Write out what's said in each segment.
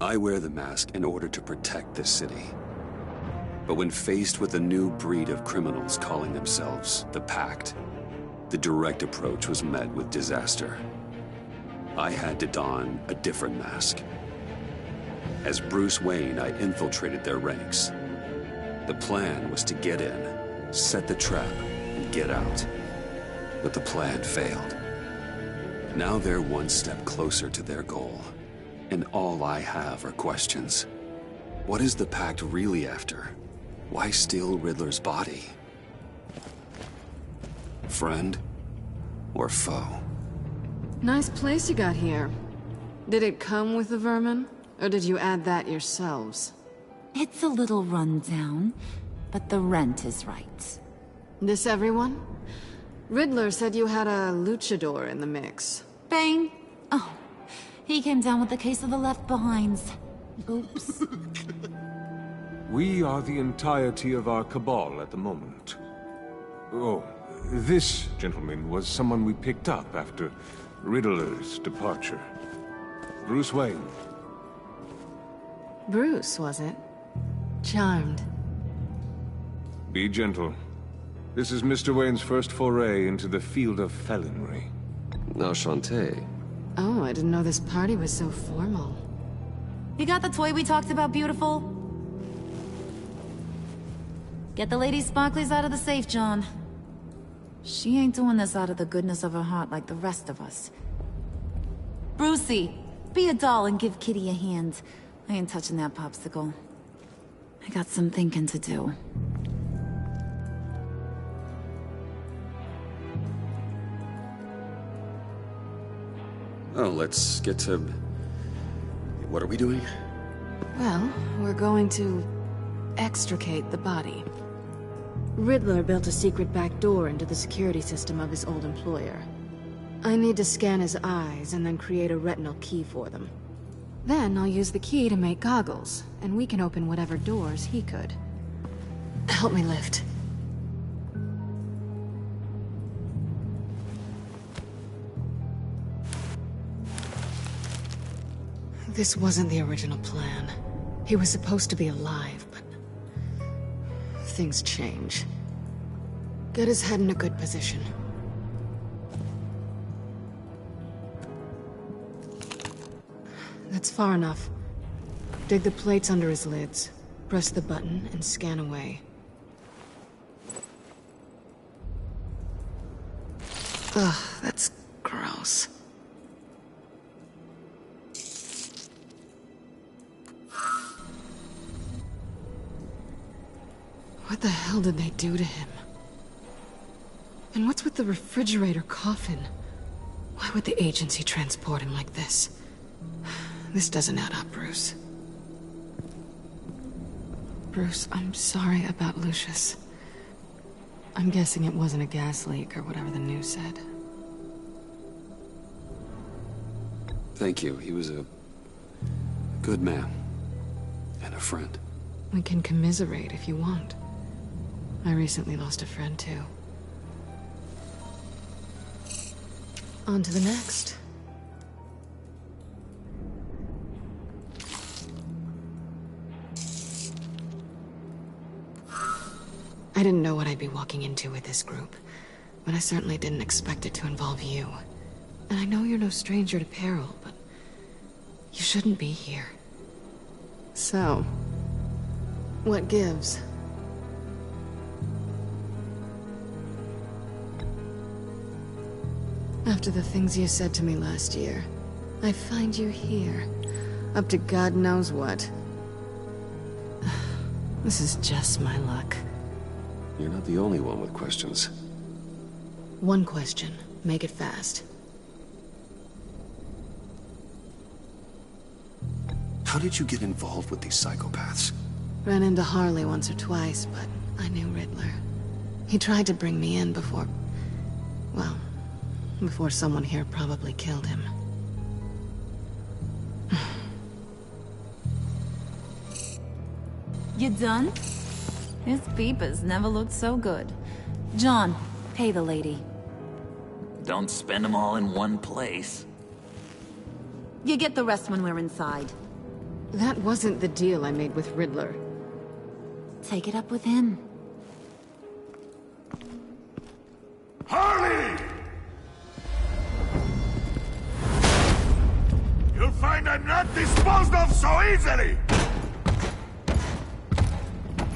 I wear the mask in order to protect this city. But when faced with a new breed of criminals calling themselves the Pact, the direct approach was met with disaster. I had to don a different mask. As Bruce Wayne, I infiltrated their ranks. The plan was to get in, set the trap, and get out. But the plan failed. Now they're one step closer to their goal. And all I have are questions. What is the Pact really after? Why steal Riddler's body? Friend or foe? Nice place you got here. Did it come with the vermin? Or did you add that yourselves? It's a little run down, but the rent is right. This everyone? Riddler said you had a luchador in the mix. Bane? Oh, he came down with the case of the left behinds. Oops. We are the entirety of our cabal at the moment. Oh, this gentleman was someone we picked up after Riddler's departure. Bruce Wayne. Bruce, was it? Charmed. Be gentle. This is Mr. Wayne's first foray into the field of felonry. Enchanté. Oh, I didn't know this party was so formal. You got the toy we talked about, beautiful? Get the lady sparklies out of the safe, John. She ain't doing this out of the goodness of her heart like the rest of us. Brucey, be a doll and give Kitty a hand. I ain't touching that popsicle. I got some thinking to do. Oh, let's get to... What are we doing? Well, we're going to extricate the body. Riddler built a secret back door into the security system of his old employer. I need to scan his eyes and then create a retinal key for them. Then I'll use the key to make goggles, and we can open whatever doors he could. Help me lift. This wasn't the original plan. He was supposed to be alive, but... things change. Get his head in a good position. That's far enough. Dig the plates under his lids. Press the button and scan away. Ugh, that's gross. What the hell did they do to him? And what's with the refrigerator coffin? Why would the agency transport him like this? This doesn't add up, Bruce. Bruce, I'm sorry about Lucius. I'm guessing it wasn't a gas leak or whatever the news said. Thank you. He was a good man. And a friend. We can commiserate if you want. I recently lost a friend, too. On to the next. I didn't know what I'd be walking into with this group, but I certainly didn't expect it to involve you. And I know you're no stranger to peril, but you shouldn't be here. So, what gives? After the things you said to me last year, I find you here, up to God knows what. This is just my luck. You're not the only one with questions. One question. Make it fast. How did you get involved with these psychopaths? Ran into Harley once or twice, but I knew Riddler. He tried to bring me in before... well, before someone here probably killed him. You done? His peepers never looked so good. John, pay the lady. Don't spend them all in one place. You get the rest when we're inside. That wasn't the deal I made with Riddler. Take it up with him. Harley! You'll find I'm not disposed of so easily!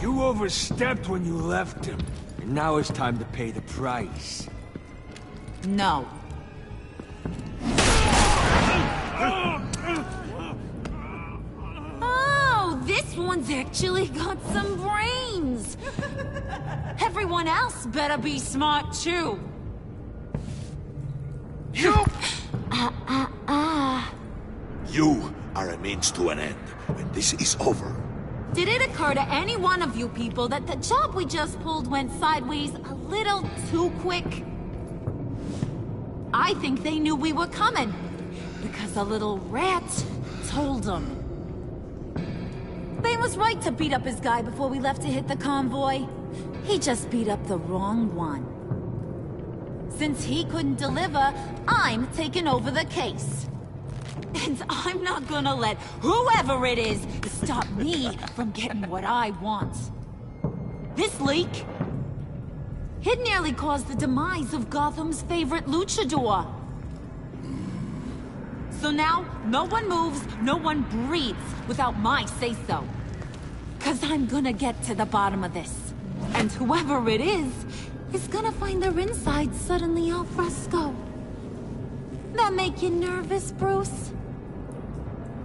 You overstepped when you left him. And now it's time to pay the price. No. Oh, this one's actually got some brains! Everyone else better be smart too. You! You are a means to an end. When this is over, Did it occur to any one of you people that the job we just pulled went sideways a little too quick? I think they knew we were coming, because a little rat told them. Bane was right to beat up his guy before we left to hit the convoy. He just beat up the wrong one. Since he couldn't deliver, I'm taking over the case. And I'm not gonna let whoever it is stop me from getting what I want. This leak, it nearly caused the demise of Gotham's favorite luchador. So now, no one moves, no one breathes without my say-so. 'Cause I'm gonna get to the bottom of this. And whoever it is gonna find their insides suddenly al fresco. That make you nervous, Bruce?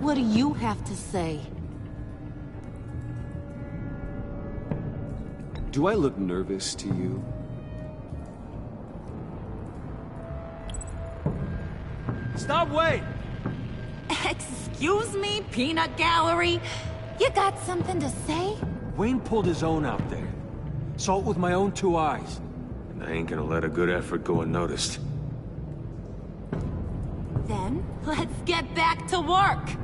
What do you have to say? Do I look nervous to you? Stop waiting! Excuse me, peanut gallery? You got something to say? Wayne pulled his own out there. Saw it with my own two eyes. And I ain't gonna let a good effort go unnoticed. Then, let's get back to work.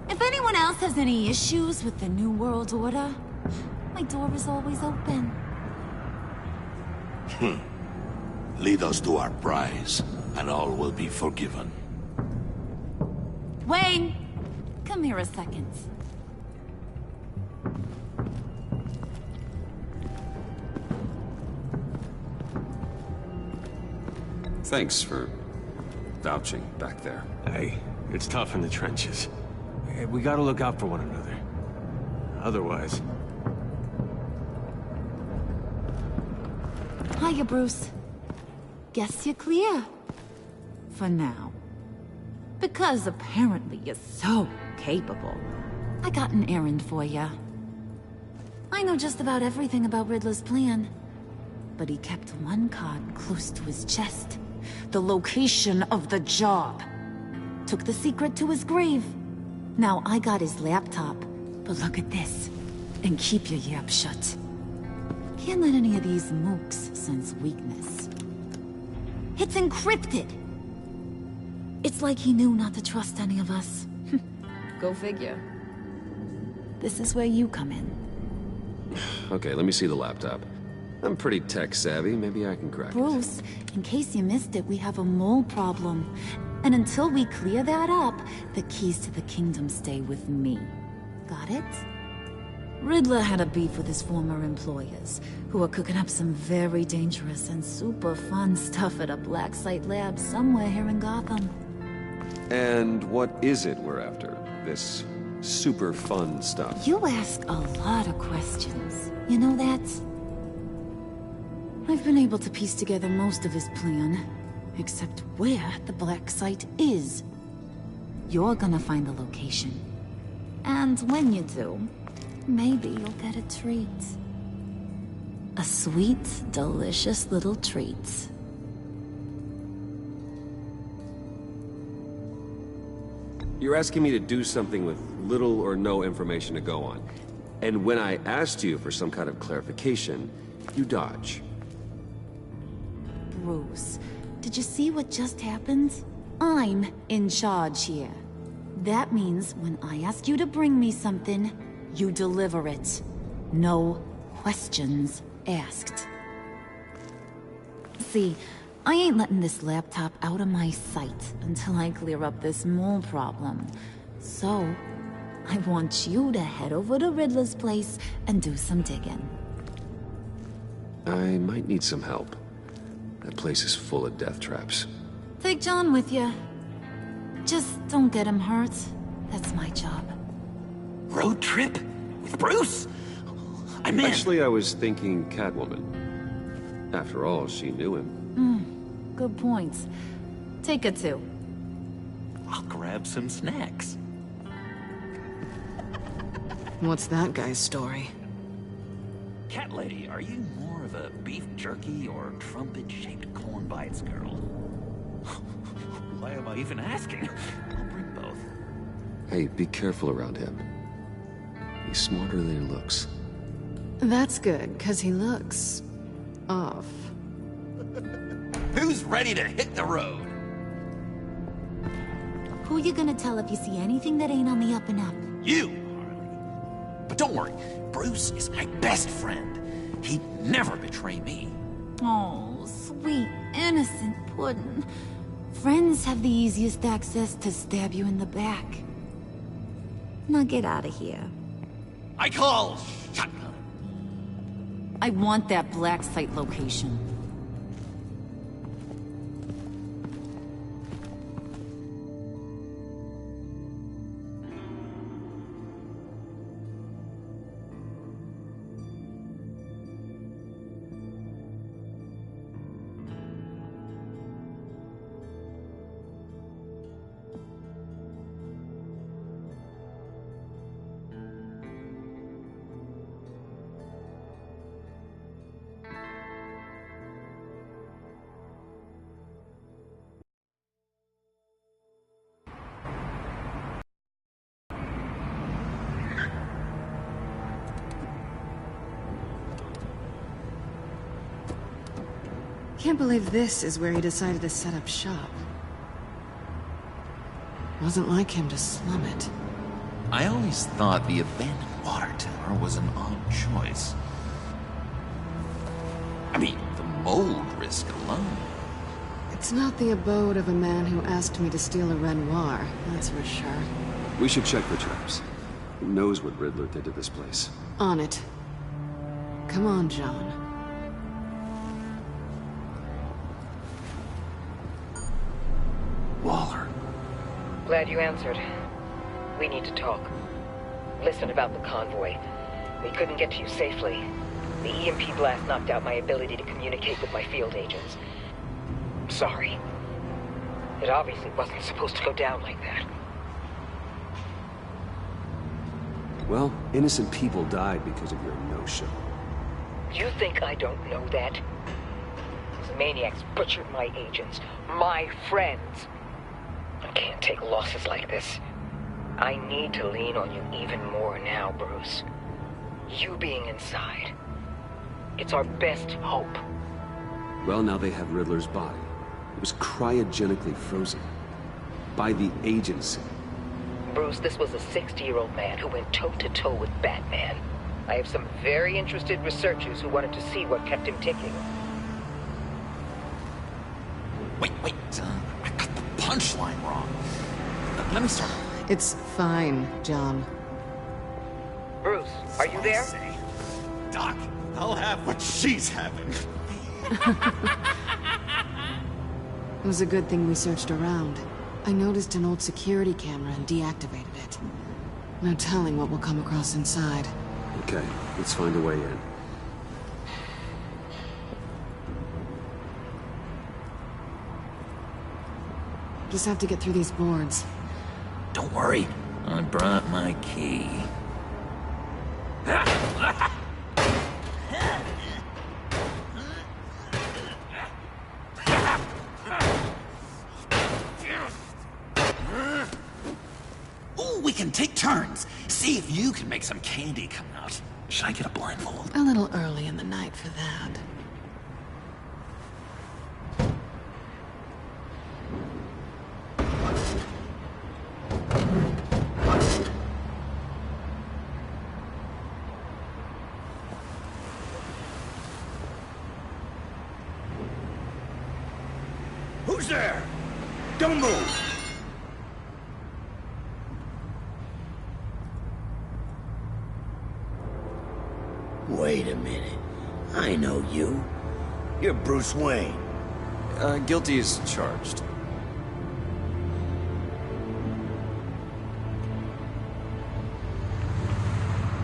If anyone else has any issues with the New World Order, my door is always open. lead us to our prize, and all will be forgiven. Wayne, come here a second. Thanks for vouching back there. Hey, it's tough in the trenches. Hey, we gotta look out for one another. Otherwise... Hiya, Bruce. Guess you're clear. For now. Because apparently you're so capable. I got an errand for you. I know just about everything about Riddler's plan. But he kept one card close to his chest. The location of the job. Took the secret to his grave. Now I got his laptop. But look at this. And keep your yap shut. Can't let any of these mooks sense weakness. It's encrypted! It's like he knew not to trust any of us. Go figure. This is where you come in. Okay, let me see the laptop. I'm pretty tech savvy, maybe I can crack it. Bruce, in case you missed it, we have a mole problem. And until we clear that up, the keys to the kingdom stay with me. Got it? Riddler had a beef with his former employers, who are cooking up some very dangerous and super fun stuff at a black site lab somewhere here in Gotham. And what is it we're after? This super fun stuff? You ask a lot of questions. You know that? I've been able to piece together most of his plan, except where the black site is. You're gonna find the location. And when you do, maybe you'll get a treat. A sweet, delicious little treat. You're asking me to do something with little or no information to go on. And when I asked you for some kind of clarification, you dodge. Bruce, did you see what just happened? I'm in charge here. That means when I ask you to bring me something, you deliver it. No questions asked. See, I ain't letting this laptop out of my sight until I clear up this mole problem. So, I want you to head over to Riddler's place and do some digging. I might need some help. That place is full of death traps. Take John with you. Just don't get him hurt. That's my job. Road trip? With Bruce? I'm in. Actually, I was thinking Catwoman. After all, she knew him. Good point. Take her too. I'll grab some snacks. What's that guy's story? Cat lady, are you more of a beef jerky or trumpet-shaped corn bites girl? Why am I even asking? I'll bring both. Hey, be careful around him. He's smarter than he looks. That's good, because he looks... off. Who's ready to hit the road? Who you gonna tell if you see anything that ain't on the up and up? You, Harley. But don't worry, Bruce is my best friend. He'd never betray me. Oh, sweet, innocent puddin'. Friends have the easiest access to stab you in the back. Now get out of here. I call shotgun. I want that black site location. Can't believe this is where he decided to set up shop. Wasn't like him to slum it. I always thought the abandoned water tower was an odd choice. I mean, the mold risk alone. It's not the abode of a man who asked me to steal a Renoir, that's for sure. We should check for traps. Who knows what Riddler did to this place? On it. Come on, John. Waller. Glad you answered. We need to talk. Listen about the convoy. We couldn't get to you safely. The EMP blast knocked out my ability to communicate with my field agents. Sorry. It obviously wasn't supposed to go down like that. Well, innocent people died because of your no-show. You think I don't know that? These maniacs butchered my agents, my friends. I can't take losses like this. I need to lean on you even more now, Bruce. You being inside. It's our best hope. Well, now they have Riddler's body. It was cryogenically frozen. By the agency. Bruce, this was a 60-year-old man who went toe-to-toe with Batman. I have some very interested researchers who wanted to see what kept him ticking. Wait, I got the punchline wrong. Let me start. It's fine, John. Bruce, are you there? Doc, I'll have what she's having. It was a good thing we searched around. I noticed an old security camera and deactivated it. No telling what we'll come across inside. Okay, let's find a way in. Just have to get through these boards. Don't worry, I brought my key. Ooh, we can take turns. See if you can make some candy come out. Should I get a blindfold? A little early in the night for that. Who's there? Don't move! Wait a minute. I know you. You're Bruce Wayne. Guilty as charged.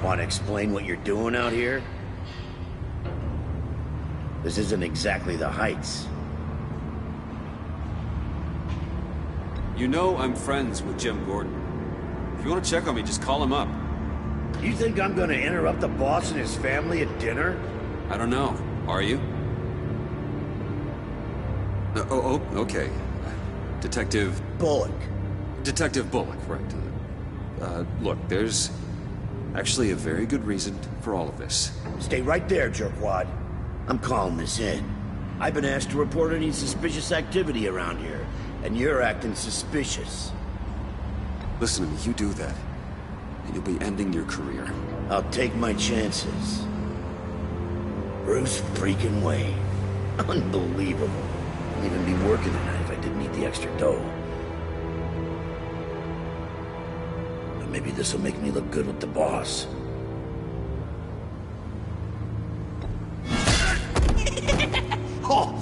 Want to explain what you're doing out here? This isn't exactly the Heights. You know I'm friends with Jim Gordon. If you want to check on me, just call him up. You think I'm gonna interrupt the boss and his family at dinner? I don't know. Are you? Okay. Detective... Bullock. Detective Bullock, right. Look, there's actually a very good reason for all of this. Stay right there, jerkwad. I'm calling this in. I've been asked to report any suspicious activity around here, and you're acting suspicious. Listen to me, you do that, and you'll be ending your career. I'll take my chances. Bruce freaking Wayne. Unbelievable. I'd even be working tonight if I didn't need the extra dough. But maybe this will make me look good with the boss. Oh,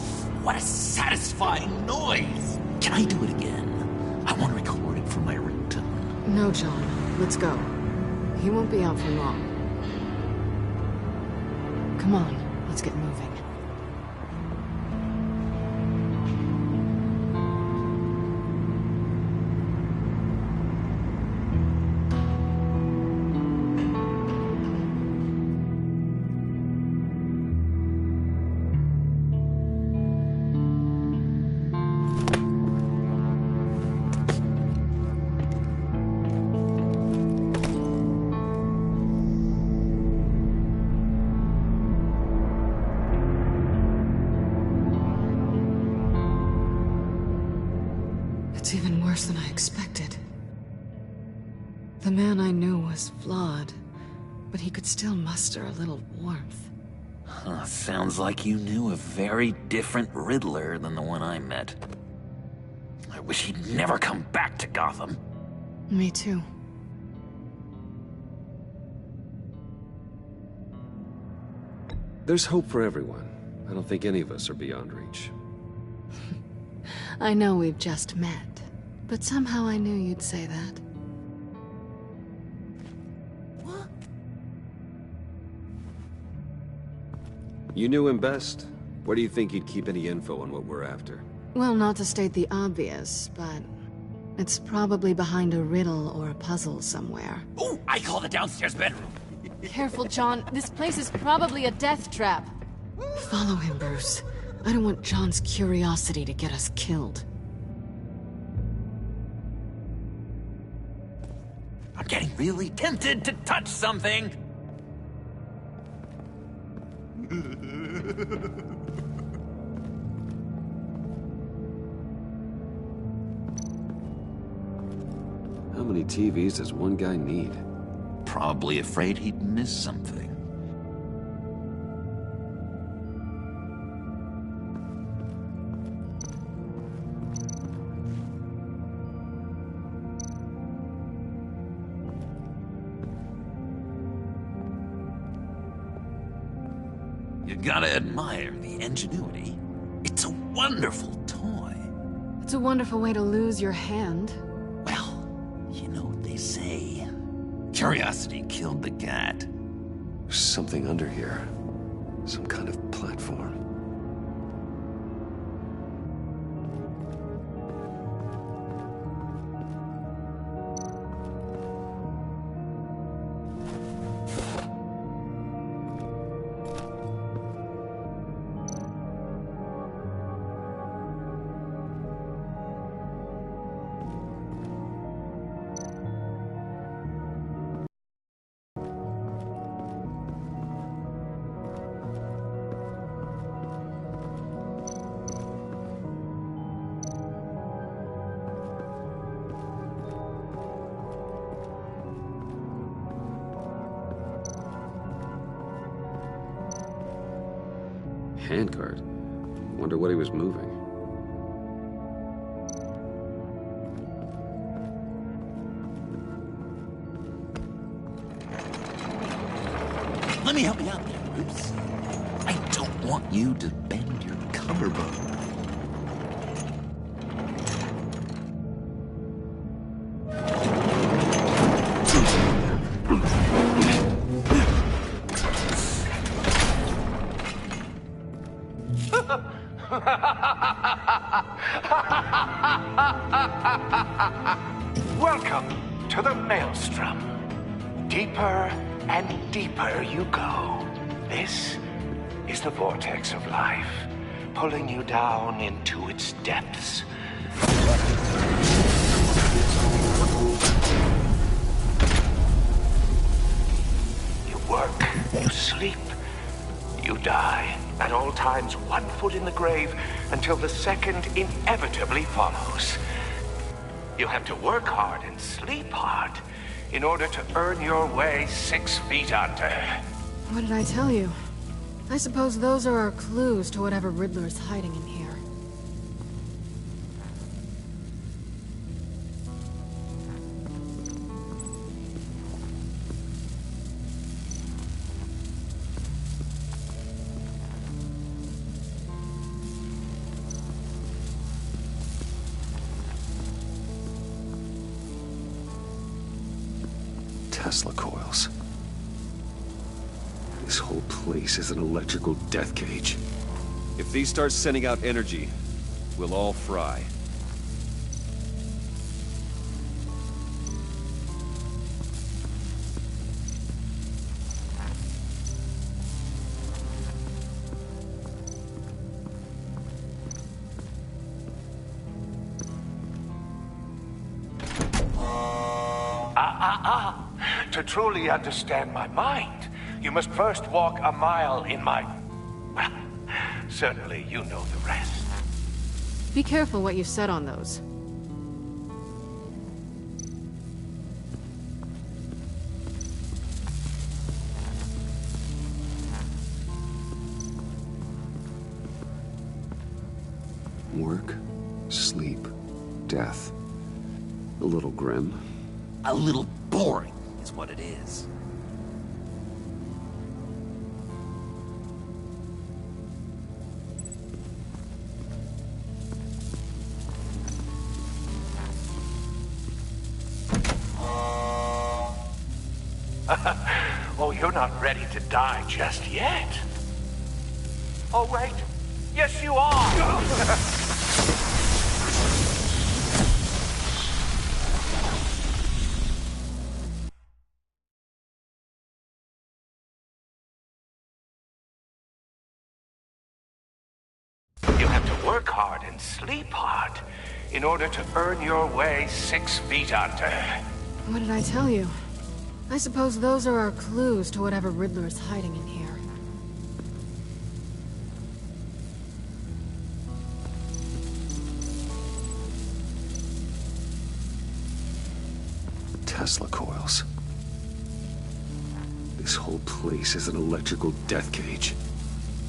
what a satisfying noise! Can I do it again? I want to record it for my ringtone. No, John. Let's go. He won't be out for long. Come on, let's get moving. It's even worse than I expected. The man I knew was flawed, but he could still muster a little warmth. Sounds like you knew a very different Riddler than the one I met. I wish he'd never come back to Gotham. Me too. There's hope for everyone. I don't think any of us are beyond reach. I know we've just met, but somehow I knew you'd say that. What? You knew him best. Where do you think he'd keep any info on what we're after? Well, not to state the obvious, but it's probably behind a riddle or a puzzle somewhere. Oh, I call the downstairs bedroom. Careful, John. This place is probably a death trap. Follow him, Bruce. I don't want John's curiosity to get us killed. I'm getting really tempted to touch something. How many TVs does one guy need? Probably afraid he'd miss something. You gotta admire the ingenuity. It's a wonderful toy. It's a wonderful way to lose your hand. Well, you know what they say. Curiosity killed the cat. There's something under here. Some kind of platform. Handcart. Wonder what he was moving. Let me help you out there, want you to bend your collarbone. Welcome to the Maelstrom. Deeper and deeper you go. This is the vortex of life, pulling you down into its depths. You work, you sleep, you die. At all times, 1 foot in the grave until the second inevitably follows. You have to work hard and sleep hard in order to earn your way 6 feet under. What did I tell you? I suppose those are our clues to whatever Riddler's hiding in here. Tesla coils. This whole place is an electrical death cage. If these start sending out energy, we'll all fry. To truly understand my mind, you must first walk a mile in my... Well, certainly you know the rest. Be careful what you said on those. Work, sleep, death. A little grim. A little boring is what it is. Oh, you're not ready to die just yet. Oh, wait. Yes, you are. You have to work hard and sleep hard in order to earn your way 6 feet under. What did I tell you? I suppose those are our clues to whatever Riddler's hiding in here. Tesla coils. This whole place is an electrical death cage.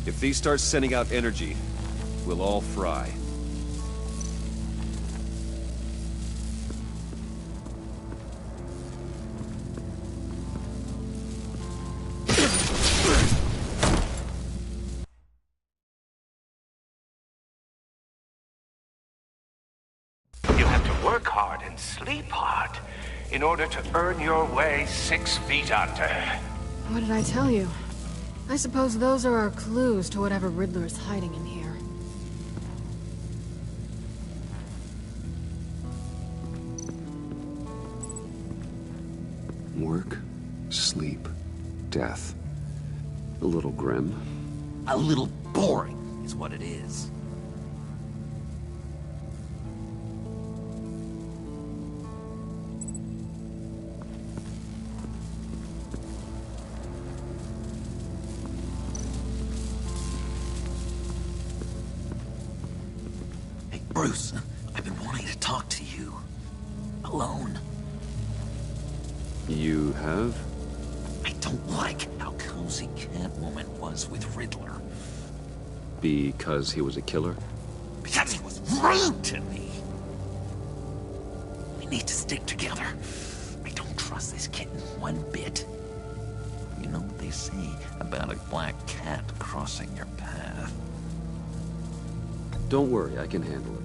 If these start sending out energy, we'll all fry. You have to work hard and sleep hard in order to earn your way 6 feet under. What did I tell you? I suppose those are our clues to whatever Riddler's hiding in here. Work, sleep, death. A little grim. A little boring is what it is. Hey, Bruce, I've been wanting to talk to you. Alone. You have? I don't like how cozy Catwoman was with Riddler. Because he was a killer? Because he was rude to me. We need to stick together. I don't trust this kitten one bit. You know what they say about a black cat crossing your path? Don't worry, I can handle it.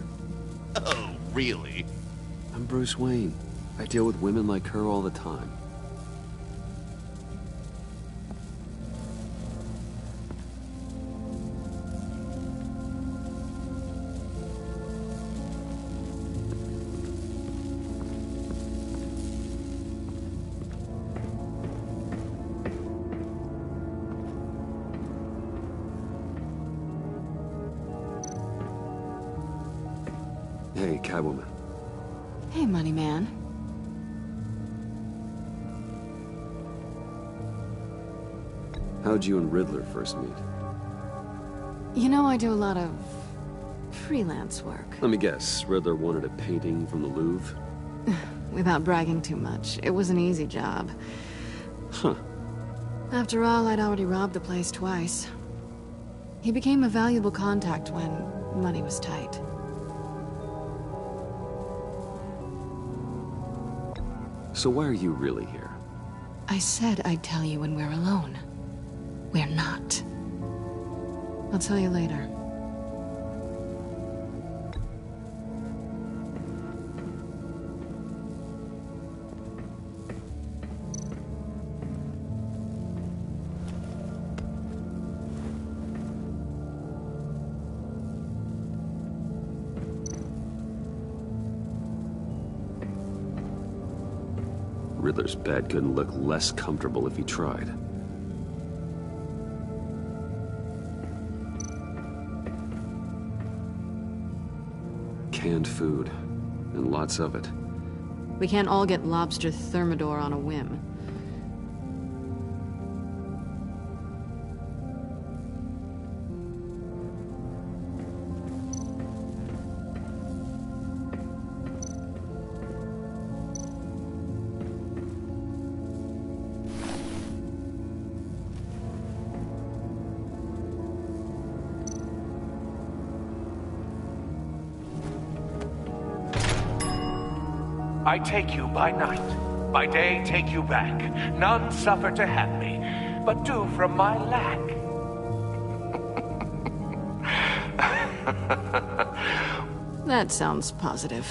Oh, really? I'm Bruce Wayne. I deal with women like her all the time. Hey, Catwoman. Hey, Money Man. How'd you and Riddler first meet? You know, I do a lot of freelance work. Let me guess, Riddler wanted a painting from the Louvre? Without bragging too much, it was an easy job. Huh. After all, I'd already robbed the place twice. He became a valuable contact when money was tight. So why are you really here? I said I'd tell you when we're alone. We're not. I'll tell you later. Riddler's bed couldn't look less comfortable if he tried. Canned food, and lots of it. We can't all get lobster thermidor on a whim. I take you by night, by day take you back. None suffer to have me, but do from my lack. That sounds positive.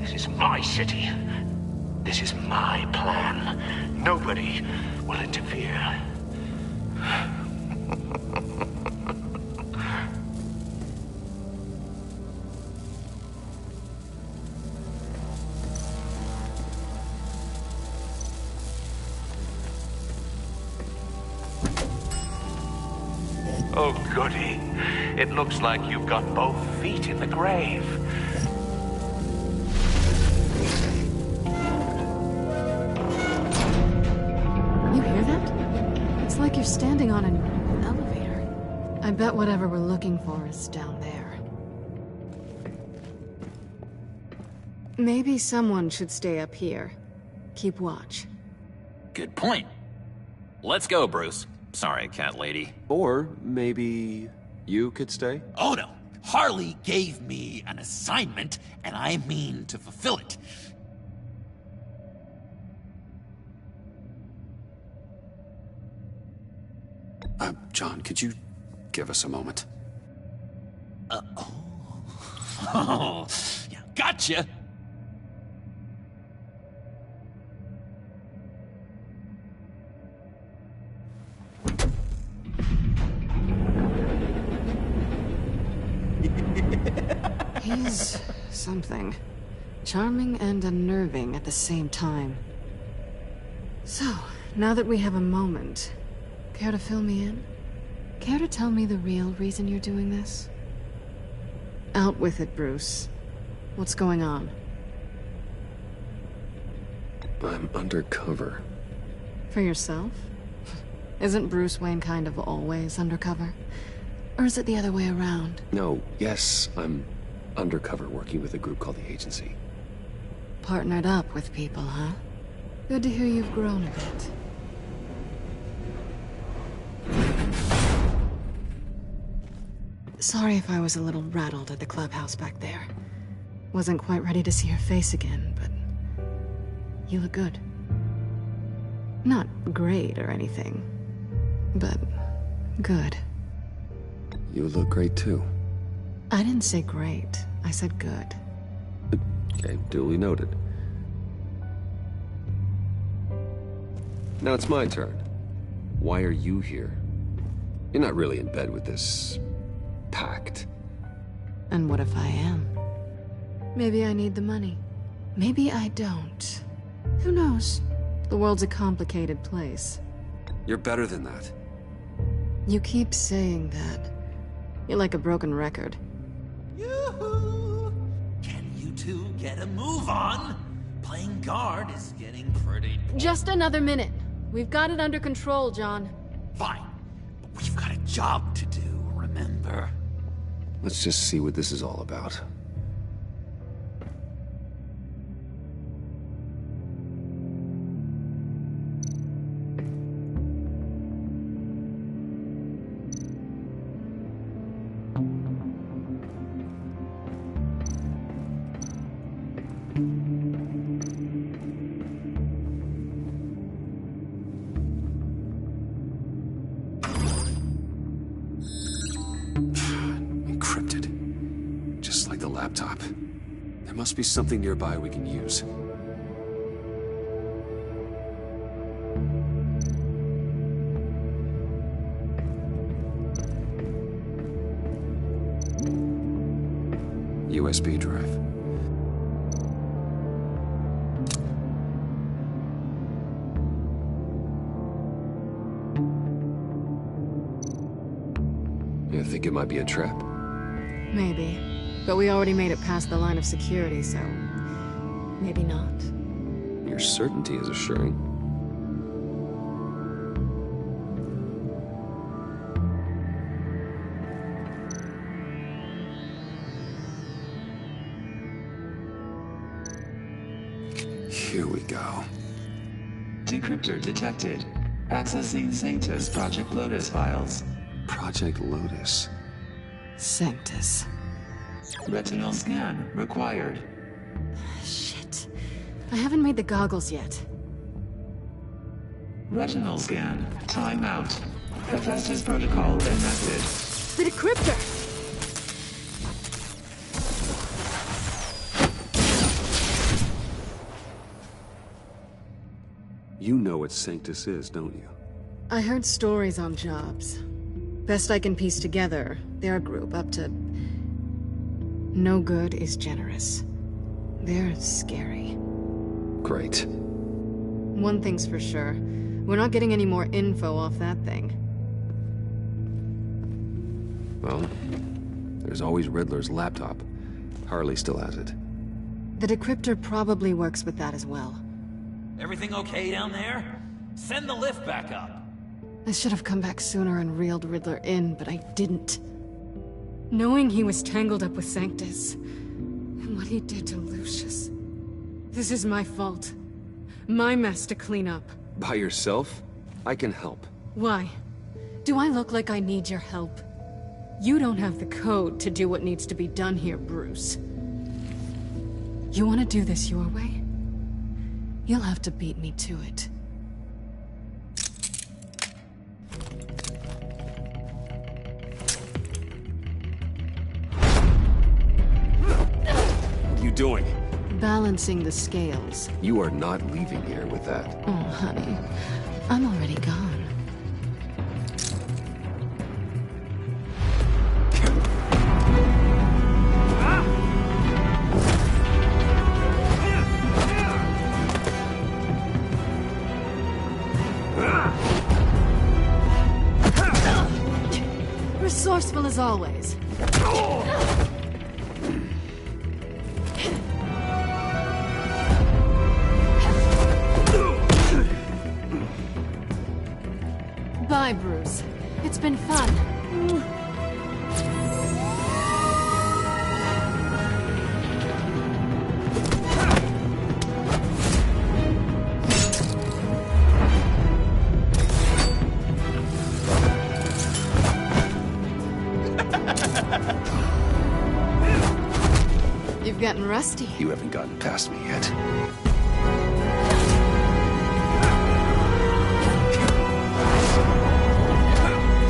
This is my city. This is my plan. Nobody will interfere. Oh, goody. It looks like you've got both feet in the grave. You hear that? It's like you're standing on an elevator. I bet whatever we're looking for is down there. Maybe someone should stay up here. Keep watch. Good point. Let's go, Bruce. Sorry, cat lady. Or maybe you could stay? Oh no. Harley gave me an assignment, and I mean to fulfill it. John, could you give us a moment? Oh, yeah, gotcha. He's something. Charming and unnerving at the same time. So, now that we have a moment, care to fill me in? Care to tell me the real reason you're doing this? Out with it, Bruce. What's going on? I'm undercover. For yourself? Isn't Bruce Wayne kind of always undercover? Or is it the other way around? No, yes, I'm undercover working with a group called the Agency. Partnered up with people, huh? Good to hear you've grown a bit. Sorry if I was a little rattled at the clubhouse back there. Wasn't quite ready to see your face again, but... you look good. Not great or anything, but good. You look great too. I didn't say great. I said good. Okay, duly noted. Now it's my turn. Why are you here? You're not really in bed with this... pact. And what if I am? Maybe I need the money. Maybe I don't. Who knows? The world's a complicated place. You're better than that. You keep saying that. You're like a broken record. Yoo-hoo! Can you two get a move on? Playing guard is getting pretty... Just another minute. We've got it under control, John. Fine. But we've got a job to do, remember? Let's just see what this is all about. Encrypted. Just like the laptop. There must be something nearby we can use. USB drive. You think it might be a trap? Maybe. But we already made it past the line of security, so... maybe not. Your certainty is assuring. Here we go. Decryptor detected. Accessing Sanctus Project Lotus files. Project Lotus. Sanctus. Retinal scan required. Shit. I haven't made the goggles yet. Retinal scan. Timeout. Hephaestus protocol enacted. The decryptor! You know what Sanctus is, don't you? I heard stories on jobs. Best I can piece together, they're a group up to... no good is generous. They're scary. Great. One thing's for sure. We're not getting any more info off that thing. Well, there's always Riddler's laptop. Harley still has it. The decryptor probably works with that as well. Everything okay down there? Send the lift back up. I should have come back sooner and reeled Riddler in, but I didn't. Knowing he was tangled up with Sanctus, and what he did to Lucius. This is my fault. My mess to clean up. By yourself? I can help. Why? Do I look like I need your help? You don't have the code to do what needs to be done here, Bruce. You want to do this your way? You'll have to beat me to it. What are you doing? Balancing the scales. You are not leaving here with that. Oh, honey. I'm already gone. Resourceful as always. Bye, Bruce. It's been fun. rusty. You haven't gotten past me yet.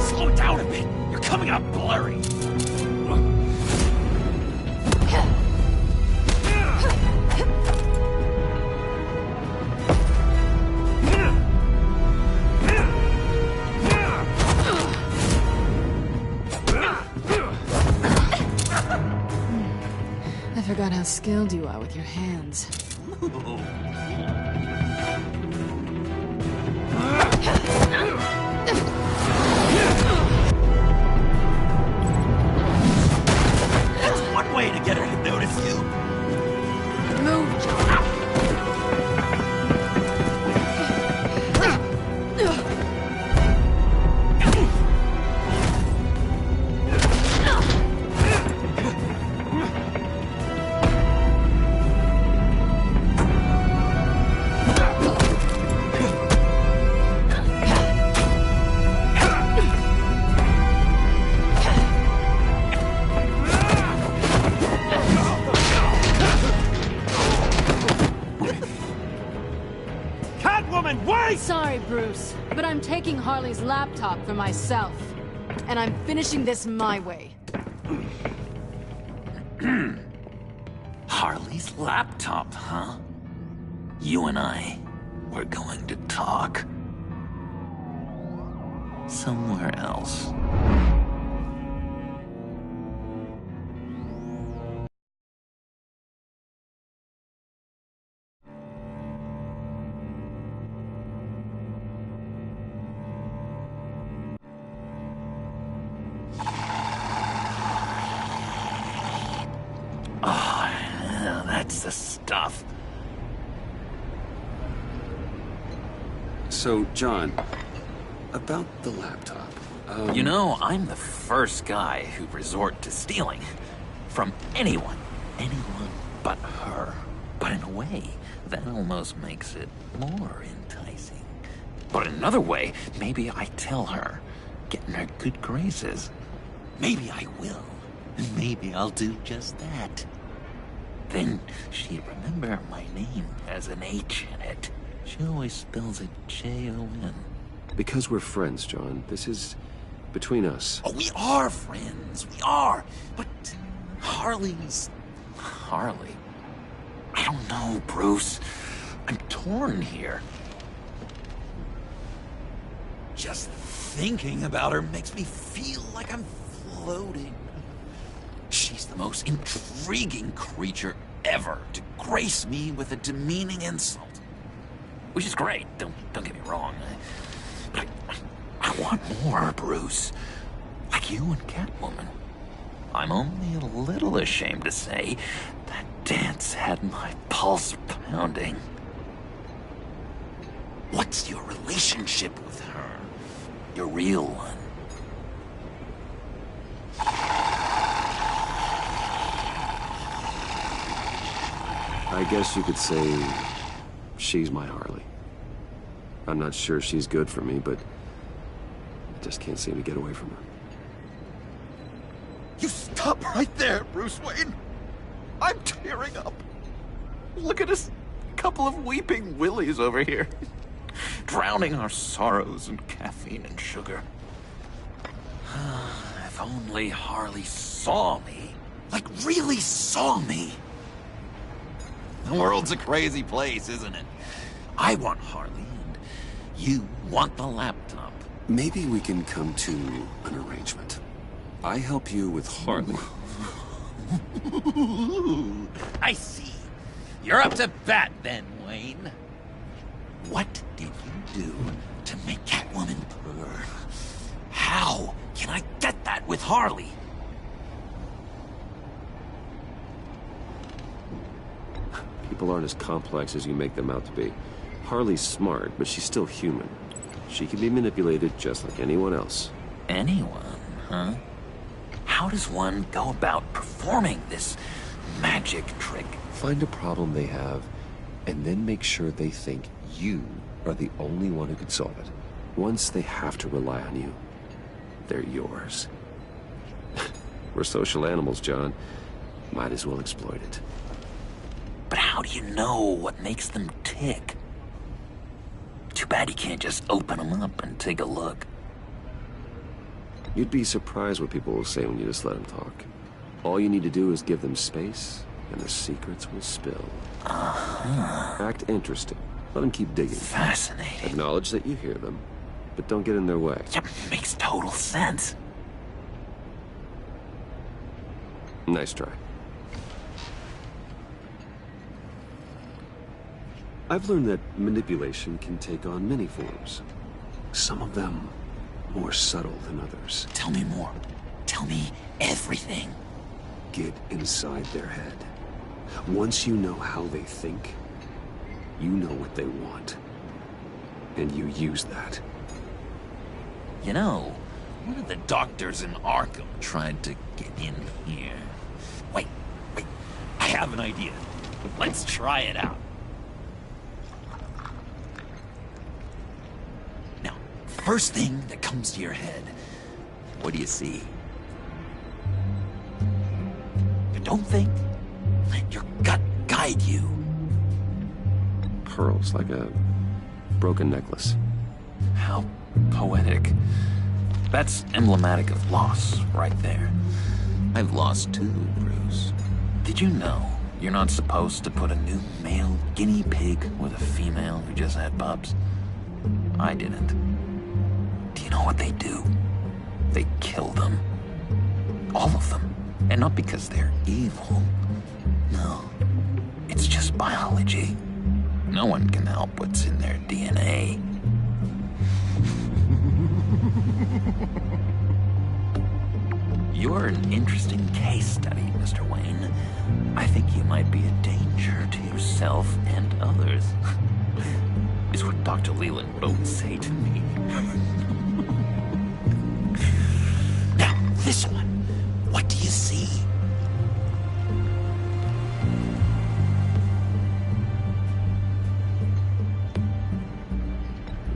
Slow down a bit. You're coming out blurry. I forgot how skilled you are with your hands. That's one way to get her to notice you. Move, John. Sorry, Bruce, but I'm taking Harley's laptop for myself. And I'm finishing this my way. Harley's laptop, huh? You and I, we're going to talk. Somewhere else. That's the stuff. So, John, about the laptop. You know, I'm the first guy who'd resort to stealing. From anyone. Anyone but her. But in a way, that almost makes it more enticing. But in another way, maybe I tell her, get in her good graces. Maybe I will. And maybe I'll do just that. Then she'd remember my name has an H in it. She always spells it Jon. Because we're friends, John. This is between us. Oh, we are friends. We are. But Harley's... Harley? I don't know, Bruce. I'm torn here. Just thinking about her makes me feel like I'm floating. She's the most intriguing creature ever to grace me with a demeaning insult. Which is great, don't get me wrong. But I want more, Bruce. Like you and Catwoman. I'm only a little ashamed to say that dance had my pulse pounding. What's your relationship with her? Your real one? I guess you could say she's my Harley. I'm not sure she's good for me, but I just can't seem to get away from her. You stop right there, Bruce Wayne. I'm tearing up. Look at us, couple of weeping willies over here. Drowning our sorrows in caffeine and sugar. If only Harley saw me. Like, really saw me. The world's a crazy place, isn't it? I want Harley, and you want the laptop. Maybe we can come to an arrangement. I help you with Harley. I see. You're up to bat then, Wayne. What did you do to make Catwoman purr? How can I get that with Harley? People aren't as complex as you make them out to be. Harley's smart, but she's still human. She can be manipulated just like anyone else. Anyone, huh? How does one go about performing this magic trick? Find a problem they have, and then make sure they think you are the only one who can solve it. Once they have to rely on you, they're yours. We're social animals, John. Might as well exploit it. how do you know what makes them tick? Too bad you can't just open them up and take a look. You'd be surprised what people will say when you just let them talk. All you need to do is give them space, and the secrets will spill. Act interested. Let them keep digging. Fascinating. Acknowledge that you hear them, but don't get in their way. Yeah, makes total sense. Nice try. I've learned that manipulation can take on many forms. Some of them more subtle than others. Tell me more. Tell me everything. Get inside their head. Once you know how they think, you know what they want. And you use that. You know, one of the doctors in Arkham tried to get in here. Wait. I have an idea. Let's try it out. Now, first thing that comes to your head, what do you see? Don't think. Let your gut guide you. Pearls, like a broken necklace. How poetic. That's emblematic of loss, right there. I've lost too, Bruce. Did you know you're not supposed to put a new male guinea pig with a female who just had pups? I didn't. Do you know what they do? They kill them. All of them. And not because they're evil. No. It's just biology. No one can help what's in their DNA. You're an interesting case study, Mr. Wayne. I think you might be a danger to yourself and others. Is what Dr. Leland would always say to me. Now, this one. What do you see?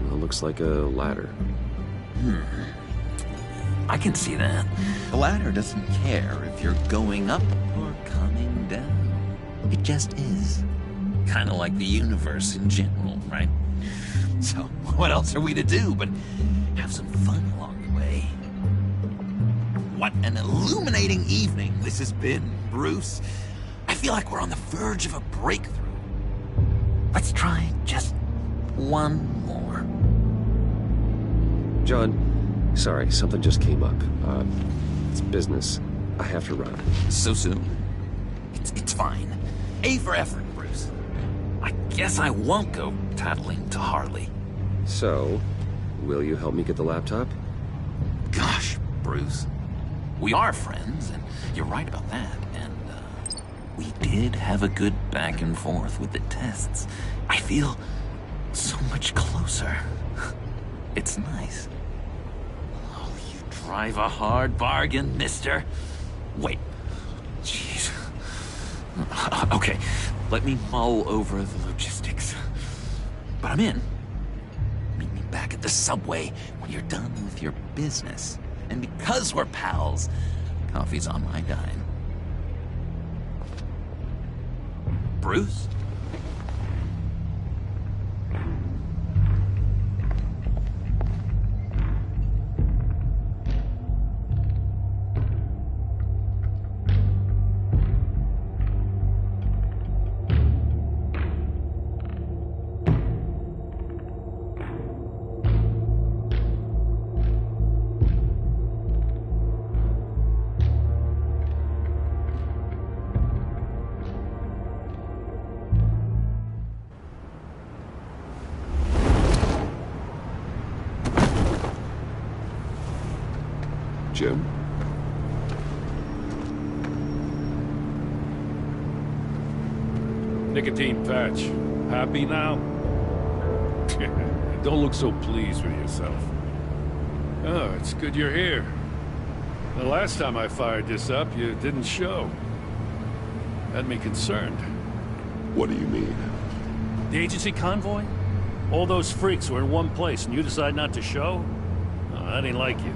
Well, looks like a ladder. I can see that. The ladder doesn't care if you're going up or coming down. It just is. Kind of like the universe in general, right? So, what else are we to do but have some fun along the way? What an illuminating evening this has been, Bruce. I feel like we're on the verge of a breakthrough. Let's try just one more. John, sorry, something just came up. It's business. I have to run. So soon? It's fine. A for effort, Bruce. I guess I won't go tattling to Harley. So, will you help me get the laptop? Gosh, Bruce. We are friends, and you're right about that, and, we did have a good back and forth with the tests. I feel so much closer. It's nice. Oh, you drive a hard bargain, mister. Wait. Jeez. Okay, let me mull over the logistics. But I'm in. Meet me back at the subway when you're done with your business. And because we're pals, coffee's on my dime. Bruce? Jim? Nicotine patch. Happy now? Don't look so pleased with yourself. Oh, it's good you're here. The last time I fired this up, you didn't show. Had me concerned. What do you mean? The agency convoy? All those freaks were in one place and you decide not to show? Oh, that ain't like you.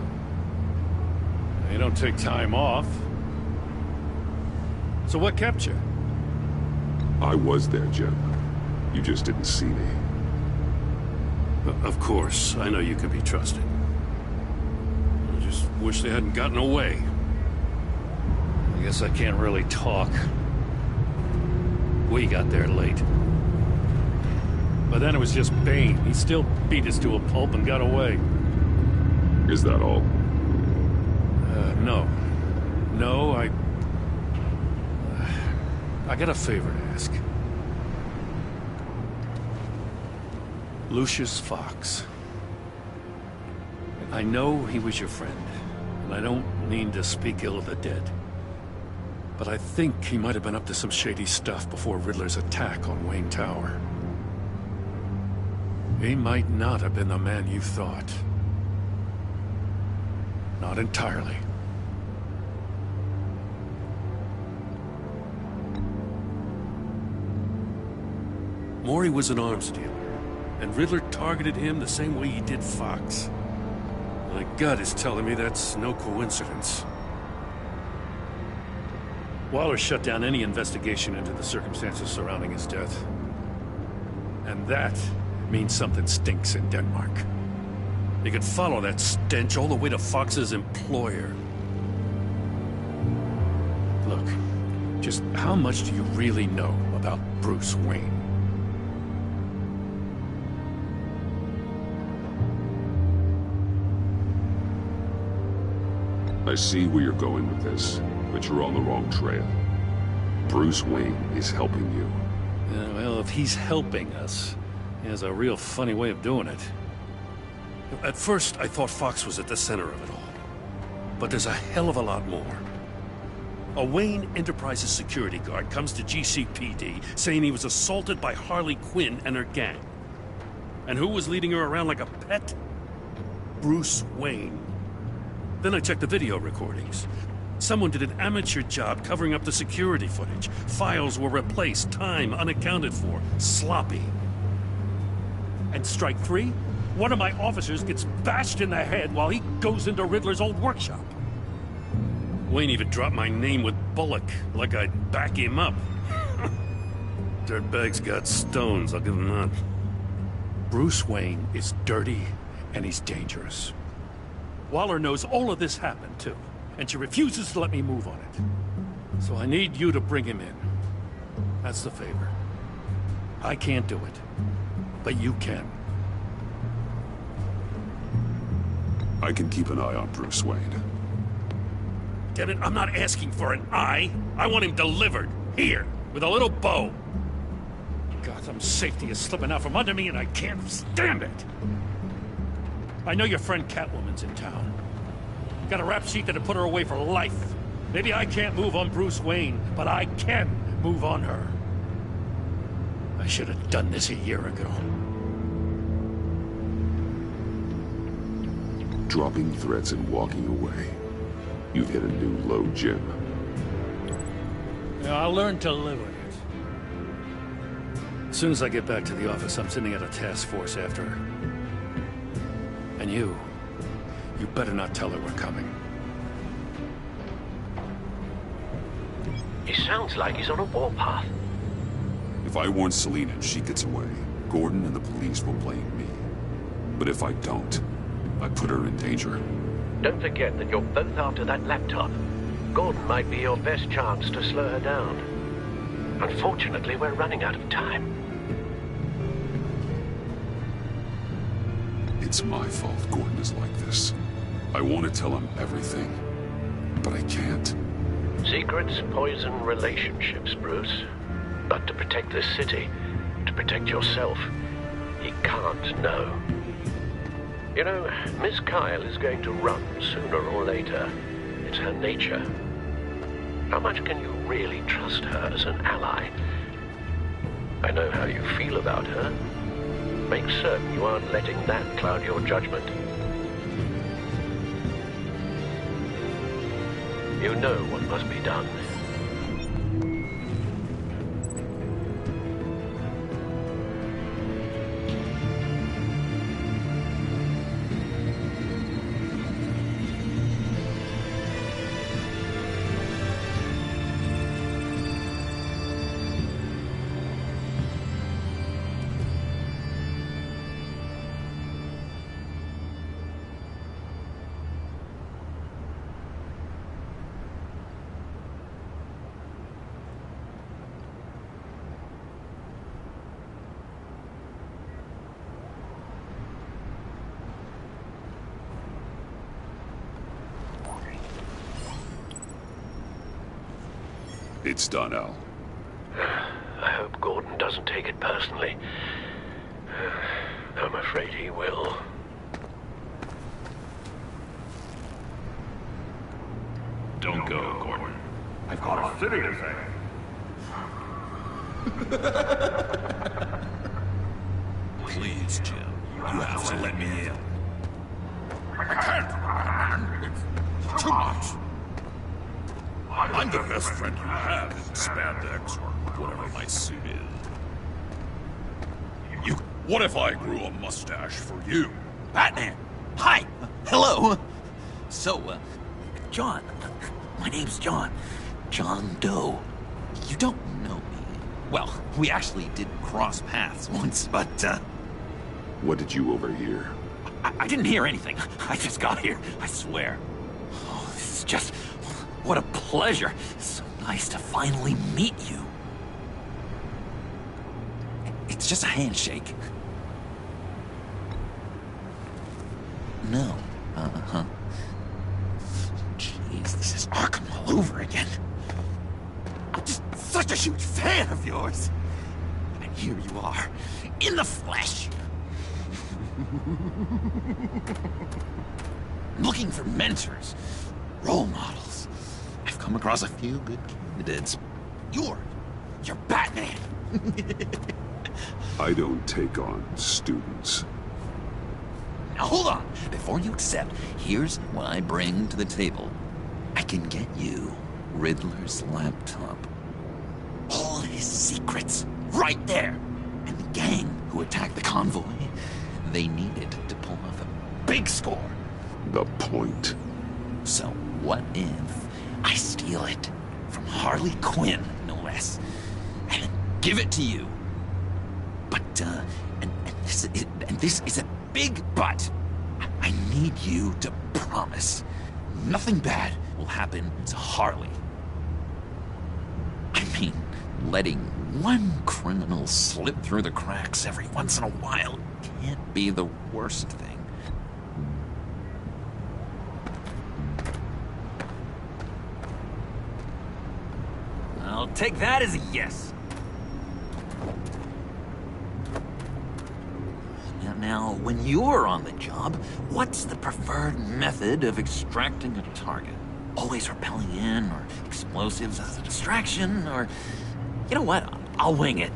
You don't take time off. So what kept you? I was there, Jim. You just didn't see me. Of course, I know you can be trusted. I just wish they hadn't gotten away. I guess I can't really talk. We got there late. But then it was just Bane. He still beat us to a pulp and got away. Is that all? No. No, I got a favor to ask. Lucius Fox. I know he was your friend, and I don't mean to speak ill of the dead. But I think he might have been up to some shady stuff before Riddler's attack on Wayne Tower. He might not have been the man you thought. Not entirely. Maury was an arms dealer, and Riddler targeted him the same way he did Fox. My gut is telling me that's no coincidence. Waller shut down any investigation into the circumstances surrounding his death. And that means something stinks in Denmark. You could follow that stench all the way to Fox's employer. Look, just how much do you really know about Bruce Wayne? I see where you're going with this, but you're on the wrong trail. Bruce Wayne is helping you. Yeah, well, if he's helping us, he has a real funny way of doing it. At first, I thought Fox was at the center of it all. But there's a hell of a lot more. A Wayne Enterprises security guard comes to GCPD saying he was assaulted by Harley Quinn and her gang. And who was leading her around like a pet? Bruce Wayne. Then I checked the video recordings. Someone did an amateur job covering up the security footage. Files were replaced, time unaccounted for, sloppy. And strike three? One of my officers gets bashed in the head while he goes into Riddler's old workshop. Wayne even dropped my name with Bullock, like I'd back him up. Dirtbag's got stones, I'll give him that. Bruce Wayne is dirty, and he's dangerous. Waller knows all of this happened, too, and she refuses to let me move on it. So I need you to bring him in. That's the favor. I can't do it, but you can. I can keep an eye on Bruce Wayne. Damn it, I'm not asking for an eye. I want him delivered, here, with a little bow. Gotham's safety is slipping out from under me, and I can't stand it. I know your friend Catwoman's in town. Got a rap sheet that'd put her away for life. Maybe I can't move on Bruce Wayne, but I can move on her. I should have done this a year ago. Dropping threats and walking away. You've hit a new low, Jim. Yeah, I'll learn to live with it. As soon as I get back to the office, I'm sending out a task force after her. And you better not tell her we're coming. He sounds like he's on a warpath. If I warn Selina and she gets away, Gordon and the police will blame me. But if I don't, I put her in danger. Don't forget that you're both after that laptop. Gordon might be your best chance to slow her down. Unfortunately, we're running out of time. It's my fault Gordon is like this. I want to tell him everything, but I can't. Secrets poison relationships, Bruce. But to protect this city, to protect yourself, he can't know. You know, Miss Kyle is going to run sooner or later. It's her nature. How much can you really trust her as an ally? I know how you feel about her. Make certain you aren't letting that cloud your judgment. You know what must be done. It's done, Al. I hope Gordon doesn't take it personally. I'm afraid he will. Don't go, Gordon. I've got a city to save. Please, Jim. You have to let me in. I can't. It's too much. I'm the best friend you have in spandex or whatever my suit is. What if I grew a mustache for you? Batman! Hi! Hello! So, John. My name's John. John Doe. You don't know me. Well, we actually did cross paths once, but, What did you overhear? I didn't hear anything. I just got here, I swear. Oh, this is just... What a pleasure. So nice to finally meet you. It's just a handshake. No. Uh-huh. Jeez, this is Arkham all over again. I'm just such a huge fan of yours. And here you are, in the flesh. Looking for mentors, role models. I've come across a few good candidates. You're Batman. I don't take on students. Now hold on. Before you accept, here's what I bring to the table. I can get you Riddler's laptop. All his secrets, right there. And the gang who attacked the convoy, they needed to pull off a big score. The point. So what if I steal it from Harley Quinn, no less, and then give it to you? But, and this is a big but. I need you to promise nothing bad will happen to Harley. I mean, letting one criminal slip through the cracks every once in a while can't be the worst thing. I'll take that as a yes. Now, when you're on the job, what's the preferred method of extracting a target? Always rappelling in, or explosives as a distraction, or... You know what? I'll wing it.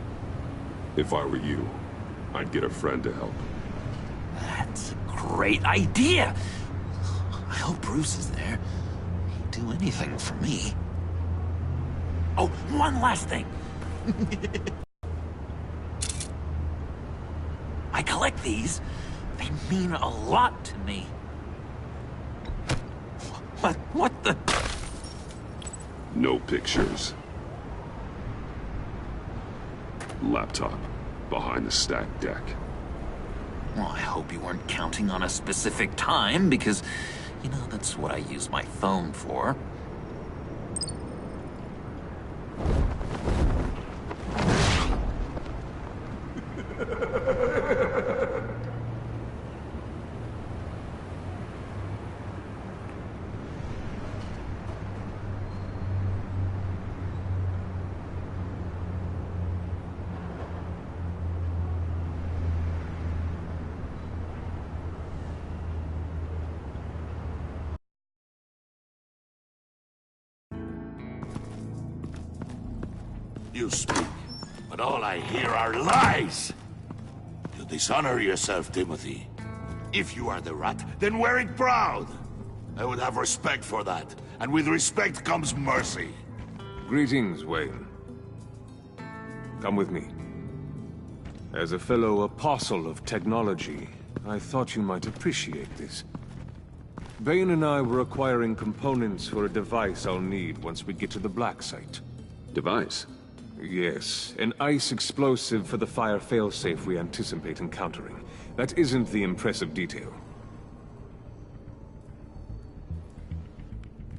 If I were you, I'd get a friend to help. That's a great idea! I hope Bruce is there. He'd do anything for me. Oh, one last thing. I collect these. They mean a lot to me. What the... No pictures. Laptop. Behind the stacked deck. Well, I hope you weren't counting on a specific time, because, you know, that's what I use my phone for. You speak, but all I hear are lies! You dishonor yourself, Timothy. If you are the rat, then wear it proud! I would have respect for that, and with respect comes mercy. Greetings, Wayne. Come with me. As a fellow apostle of technology, I thought you might appreciate this. Bane and I were acquiring components for a device I'll need once we get to the Black Site. Device? Yes, an ice explosive for the fire failsafe we anticipate encountering. That isn't the impressive detail.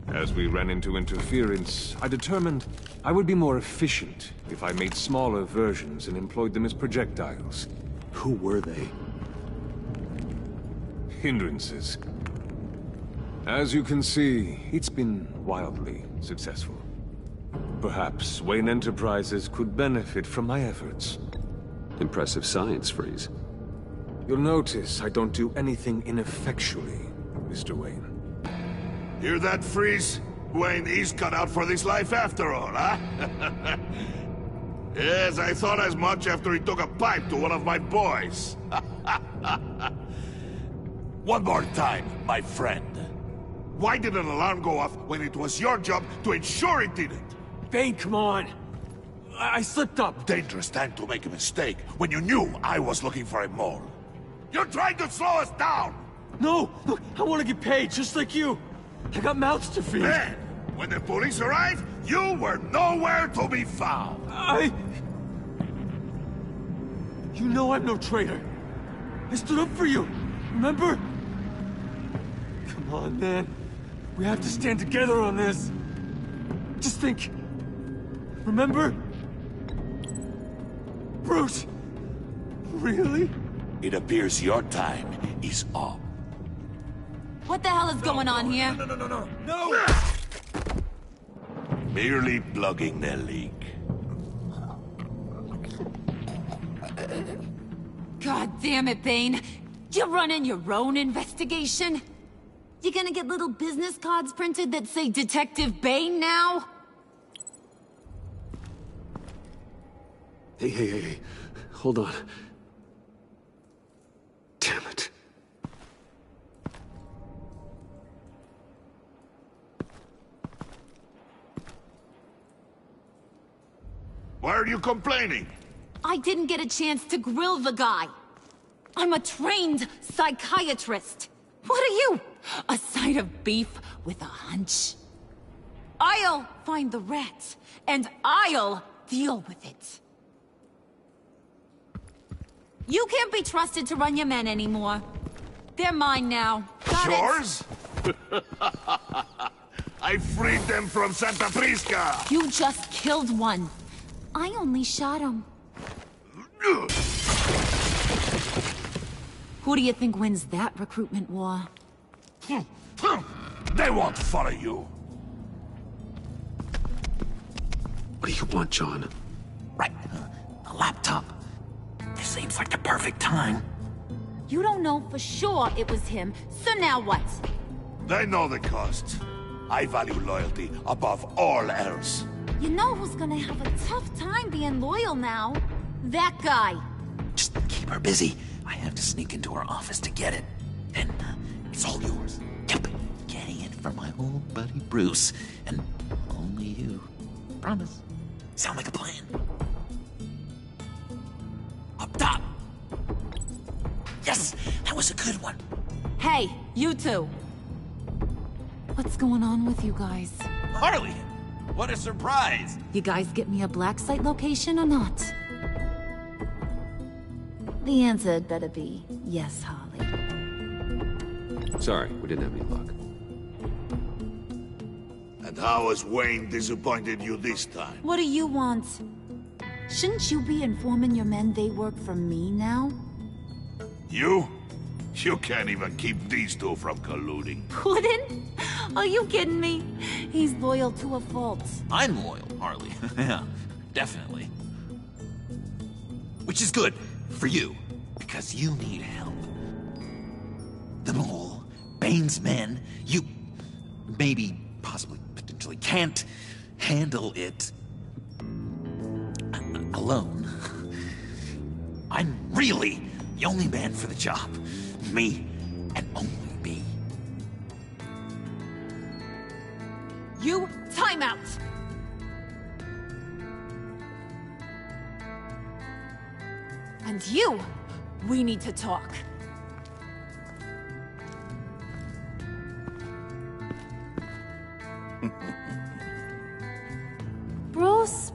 As we ran into interference, I determined I would be more efficient if I made smaller versions and employed them as projectiles. Who were they? Hindrances. As you can see, it's been wildly successful. Perhaps Wayne Enterprises could benefit from my efforts. Impressive science, Freeze. You'll notice I don't do anything ineffectually, Mr. Wayne. Hear that, Freeze? Wayne is cut out for this life after all, huh? Yes, I thought as much after he took a pipe to one of my boys. One more time, my friend. Why did an alarm go off when it was your job to ensure it didn't? Bane, come on! I slipped up! Dangerous time to make a mistake when you knew I was looking for a mole. You're trying to slow us down! No! Look, I want to get paid, just like you! I got mouths to feed! Then, when the police arrived, you were nowhere to be found! You know I'm no traitor! I stood up for you, remember? Come on, man. We have to stand together on this. Just think. Remember? Bruce! Really? It appears your time is up. What the hell is going on here? No! Merely plugging the leak. God damn it, Bane. You're running your own investigation? You gonna get little business cards printed that say Detective Bane now? Hey. Hold on. Damn it. Why are you complaining? I didn't get a chance to grill the guy. I'm a trained psychiatrist. What are you? A side of beef with a hunch? I'll find the rat, and I'll deal with it. You can't be trusted to run your men anymore. They're mine now. Got Yours? I freed them from Santa Prisca! You just killed one. I only shot him. Who do you think wins that recruitment war? They won't follow you. What do you want, John? Right. A laptop. This seems like the perfect time. You don't know for sure it was him, so now what? They know the cost. I value loyalty above all else. You know who's gonna have a tough time being loyal now? That guy. Just keep her busy. I have to sneak into her office to get it. And it's all yours. Yep. Getting it from my old buddy Bruce. And only you. Promise. Sound like a plan? Up top! Yes! That was a good one. Hey, you two. What's going on with you guys? Harley! What a surprise! You guys get me a black site location or not? The answer had better be yes, Harley. Sorry, we didn't have any luck. And how has Wayne disappointed you this time? What do you want? Shouldn't you be informing your men they work for me now? You? You can't even keep these two from colluding. Couldn't? Are you kidding me? He's loyal to a fault. I'm loyal, Harley. Yeah, definitely. Which is good for you, because you need help. The Mole, Bane's men, you maybe, possibly, potentially can't handle it alone. I'm really the only man for the job. Me, and only me. You, time out! And you, we need to talk.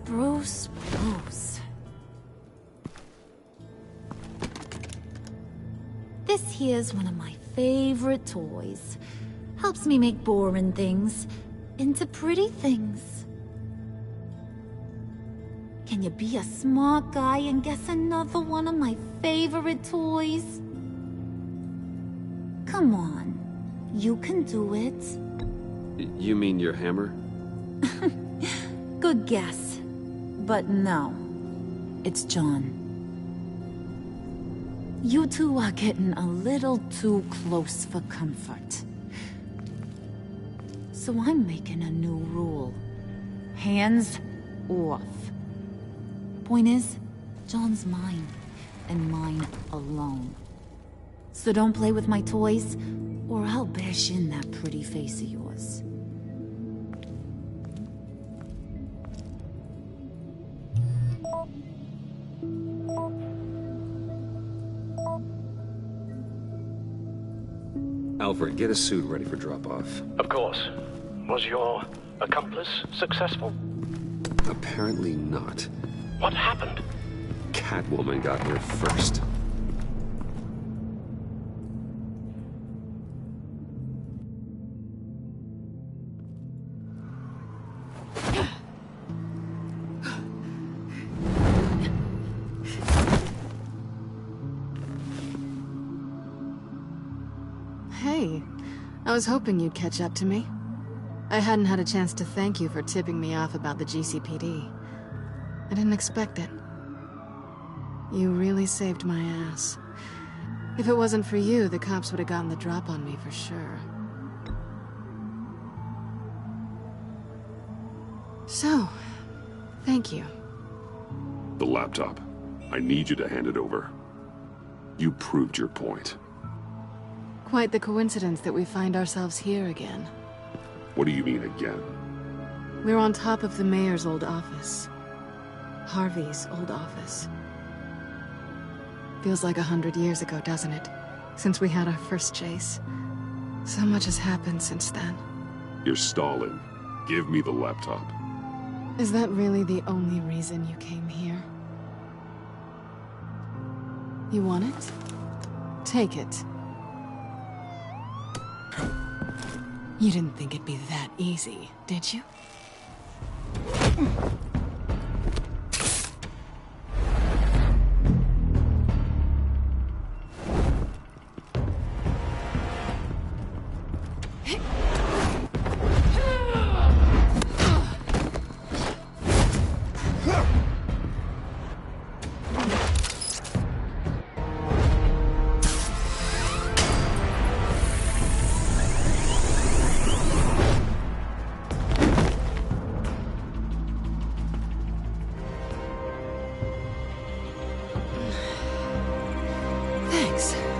Bruce. This here's one of my favorite toys. Helps me make boring things into pretty things. Can you be a smart guy and guess another one of my favorite toys? Come on, you can do it. You mean your hammer? good guess. But no, it's John. You two are getting a little too close for comfort. So I'm making a new rule. Hands off. Point is, John's mine, and mine alone. So don't play with my toys, or I'll bash in that pretty face of yours. Alfred, get a suit ready for drop-off. Of course. Was your accomplice successful? Apparently not. What happened? Catwoman got here first. Hey, I was hoping you'd catch up to me. I hadn't had a chance to thank you for tipping me off about the GCPD. I didn't expect it. You really saved my ass. If it wasn't for you, the cops would have gotten the drop on me for sure. So, thank you. The laptop. I need you to hand it over. You proved your point. Quite the coincidence that we find ourselves here again. What do you mean again? We're on top of the mayor's old office. Harvey's old office. Feels like 100 years ago, doesn't it? Since we had our first chase. So much has happened since then. You're stalling. Give me the laptop. Is that really the only reason you came here? You want it? Take it. You didn't think it'd be that easy, did you?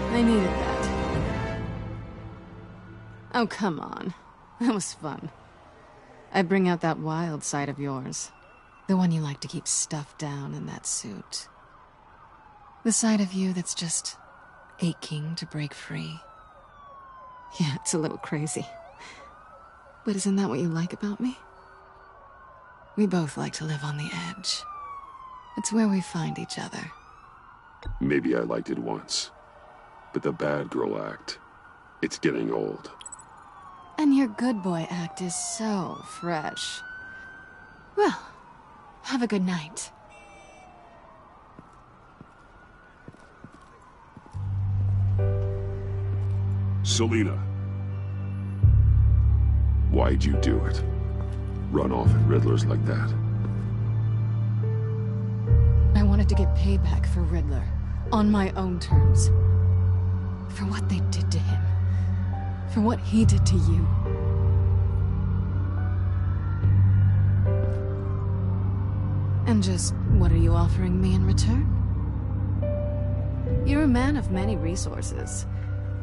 I needed that. Oh, come on. That was fun. I bring out that wild side of yours. The one you like to keep stuffed down in that suit. The side of you that's just aching to break free. Yeah, it's a little crazy. But isn't that what you like about me? We both like to live on the edge. It's where we find each other. Maybe I liked it once. But the bad girl act, it's getting old. And your good boy act is so fresh. Well, have a good night. Selina. Why'd you do it? Run off at Riddlers like that? I wanted to get payback for Riddler, on my own terms. For what they did to him. For what he did to you. And just, what are you offering me in return? You're a man of many resources.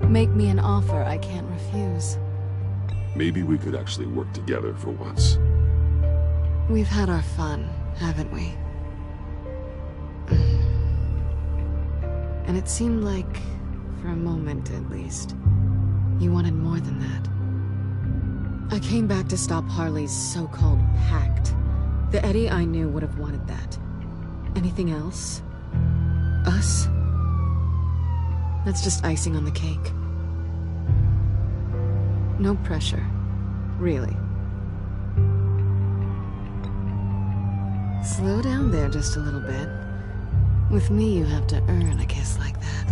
Make me an offer I can't refuse. Maybe we could actually work together for once. We've had our fun, haven't we? And it seemed like, for a moment at least, you wanted more than that. I came back to stop Harley's so-called pact. The Eddie I knew would have wanted that. Anything else? Us? That's just icing on the cake. No pressure. Really. Slow down there just a little bit. With me, you have to earn a kiss like that.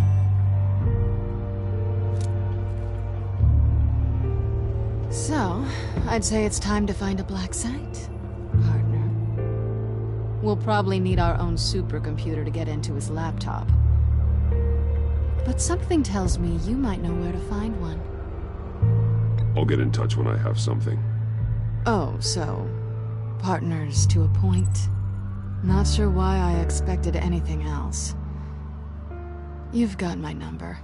So, I'd say it's time to find a black site, partner. We'll probably need our own supercomputer to get into his laptop. But something tells me you might know where to find one. I'll get in touch when I have something. Oh, so... partners to a point. Not sure why I expected anything else. You've got my number.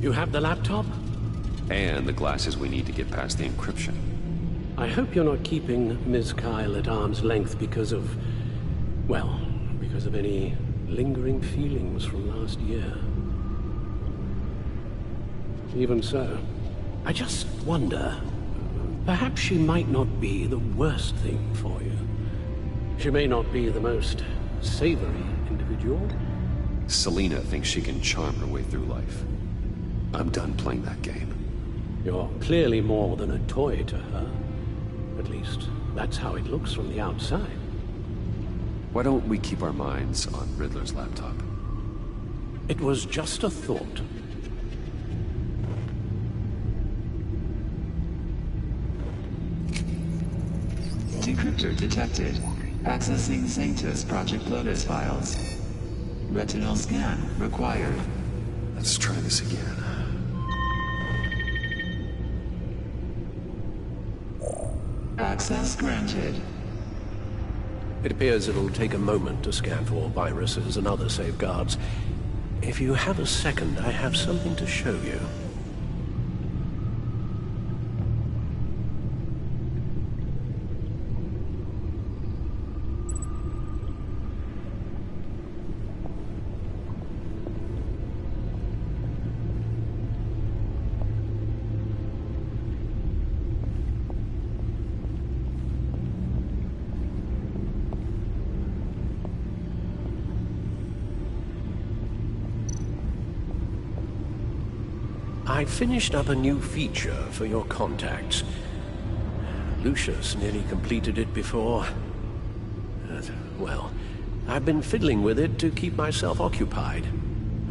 You have the laptop? And the glasses we need to get past the encryption. I hope you're not keeping Ms. Kyle at arm's length because of... well, because of any lingering feelings from last year. Even so, I just wonder, perhaps she might not be the worst thing for you. She may not be the most savory individual. Selina thinks she can charm her way through life. I'm done playing that game. You're clearly more than a toy to her. At least, that's how it looks from the outside. Why don't we keep our minds on Riddler's laptop? It was just a thought. Decryptor detected. Accessing Sanctus Project Lotus files. Retinal scan required. Let's try this again. Access granted. It appears it'll take a moment to scan for viruses and other safeguards. If you have a second, I have something to show you. I finished up a new feature for your contacts. Lucius nearly completed it before. Well, I've been fiddling with it to keep myself occupied.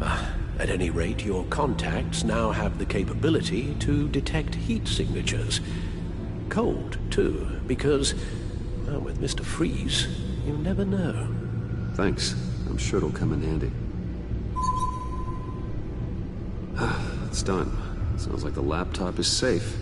At any rate, your contacts now have the capability to detect heat signatures. Cold, too, because, well, with Mr. Freeze, you never know. Thanks. I'm sure it'll come in handy. It's done. Sounds like the laptop is safe.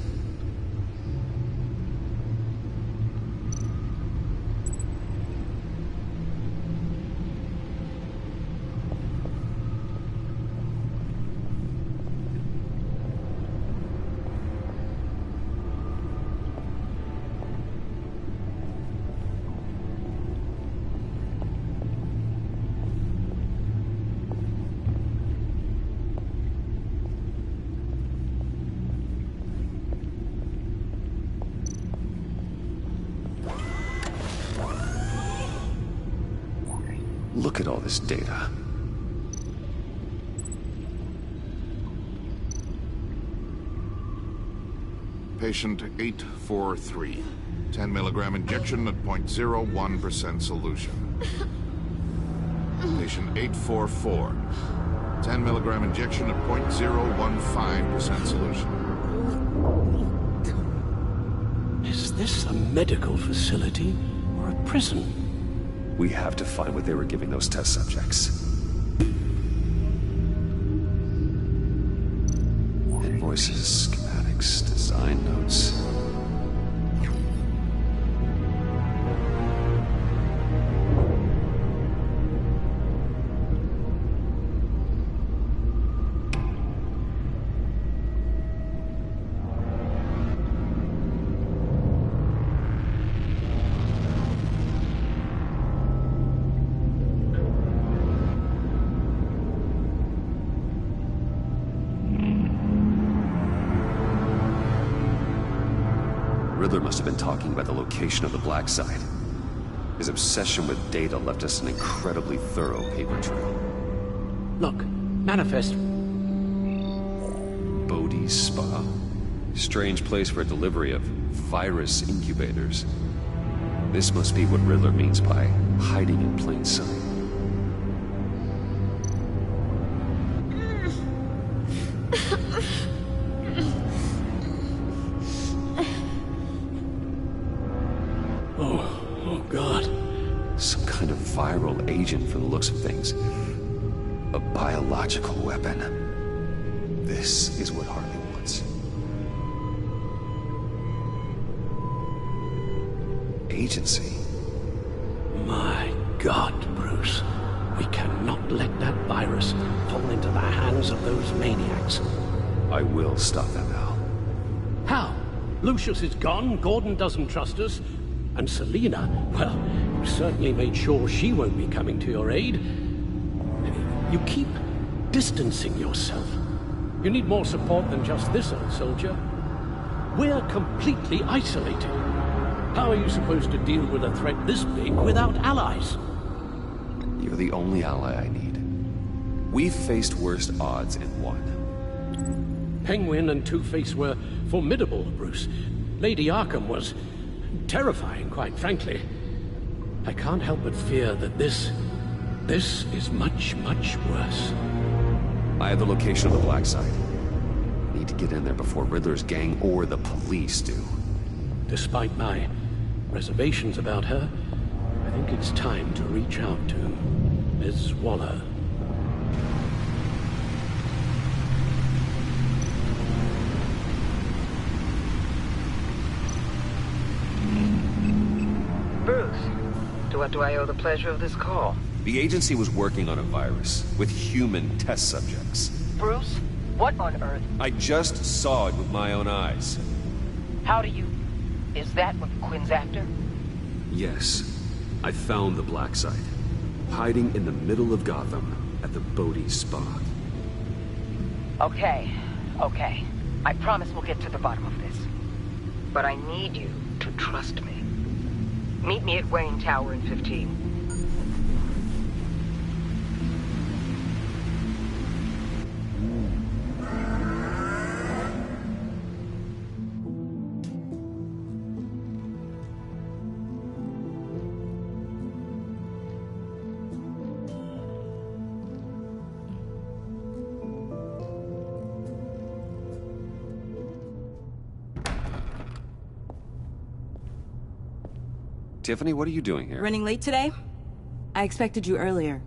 Look at all this data. Patient 843. 10 milligram injection at 0.01% solution. Patient 844. 10 milligram injection at 0.015% solution. Is this a medical facility or a prison? We have to find what they were giving those test subjects. Invoices, schematics, design notes. Riddler must have been talking about the location of the black site. His obsession with data left us an incredibly thorough paper trail. Look, manifest. Bodhi's Spa. Strange place for a delivery of virus incubators. This must be what Riddler means by hiding in plain sight. Oh, God. Some kind of viral agent from the looks of things. A biological weapon. This is what Harley wants. Agency. My God, Bruce. We cannot let that virus fall into the hands of those maniacs. I will stop them, Al. How? Lucius is gone, Gordon doesn't trust us, and Selina, well, you certainly made sure she won't be coming to your aid. You keep distancing yourself. You need more support than just this old soldier. We're completely isolated. How are you supposed to deal with a threat this big without allies? You're the only ally I need. We've faced worse odds and won. Penguin and Two-Face were formidable, Bruce. Lady Arkham was terrifying, quite frankly. I can't help but fear that this is much, much worse. I have the location of the black site. Need to get in there before Riddler's gang or the police do. Despite my reservations about her, I think it's time to reach out to Ms. Waller. Bruce, to what do I owe the pleasure of this call? The agency was working on a virus with human test subjects. Bruce, what on earth? I just saw it with my own eyes. How do you... Is that what Quinn's after? Yes. I found the black site. Hiding in the middle of Gotham at the Bodhi's Spa. Okay. I promise we'll get to the bottom of this. But I need you to trust me. Meet me at Wayne Tower in 15. Tiffany, what are you doing here? Running late today? I expected you earlier.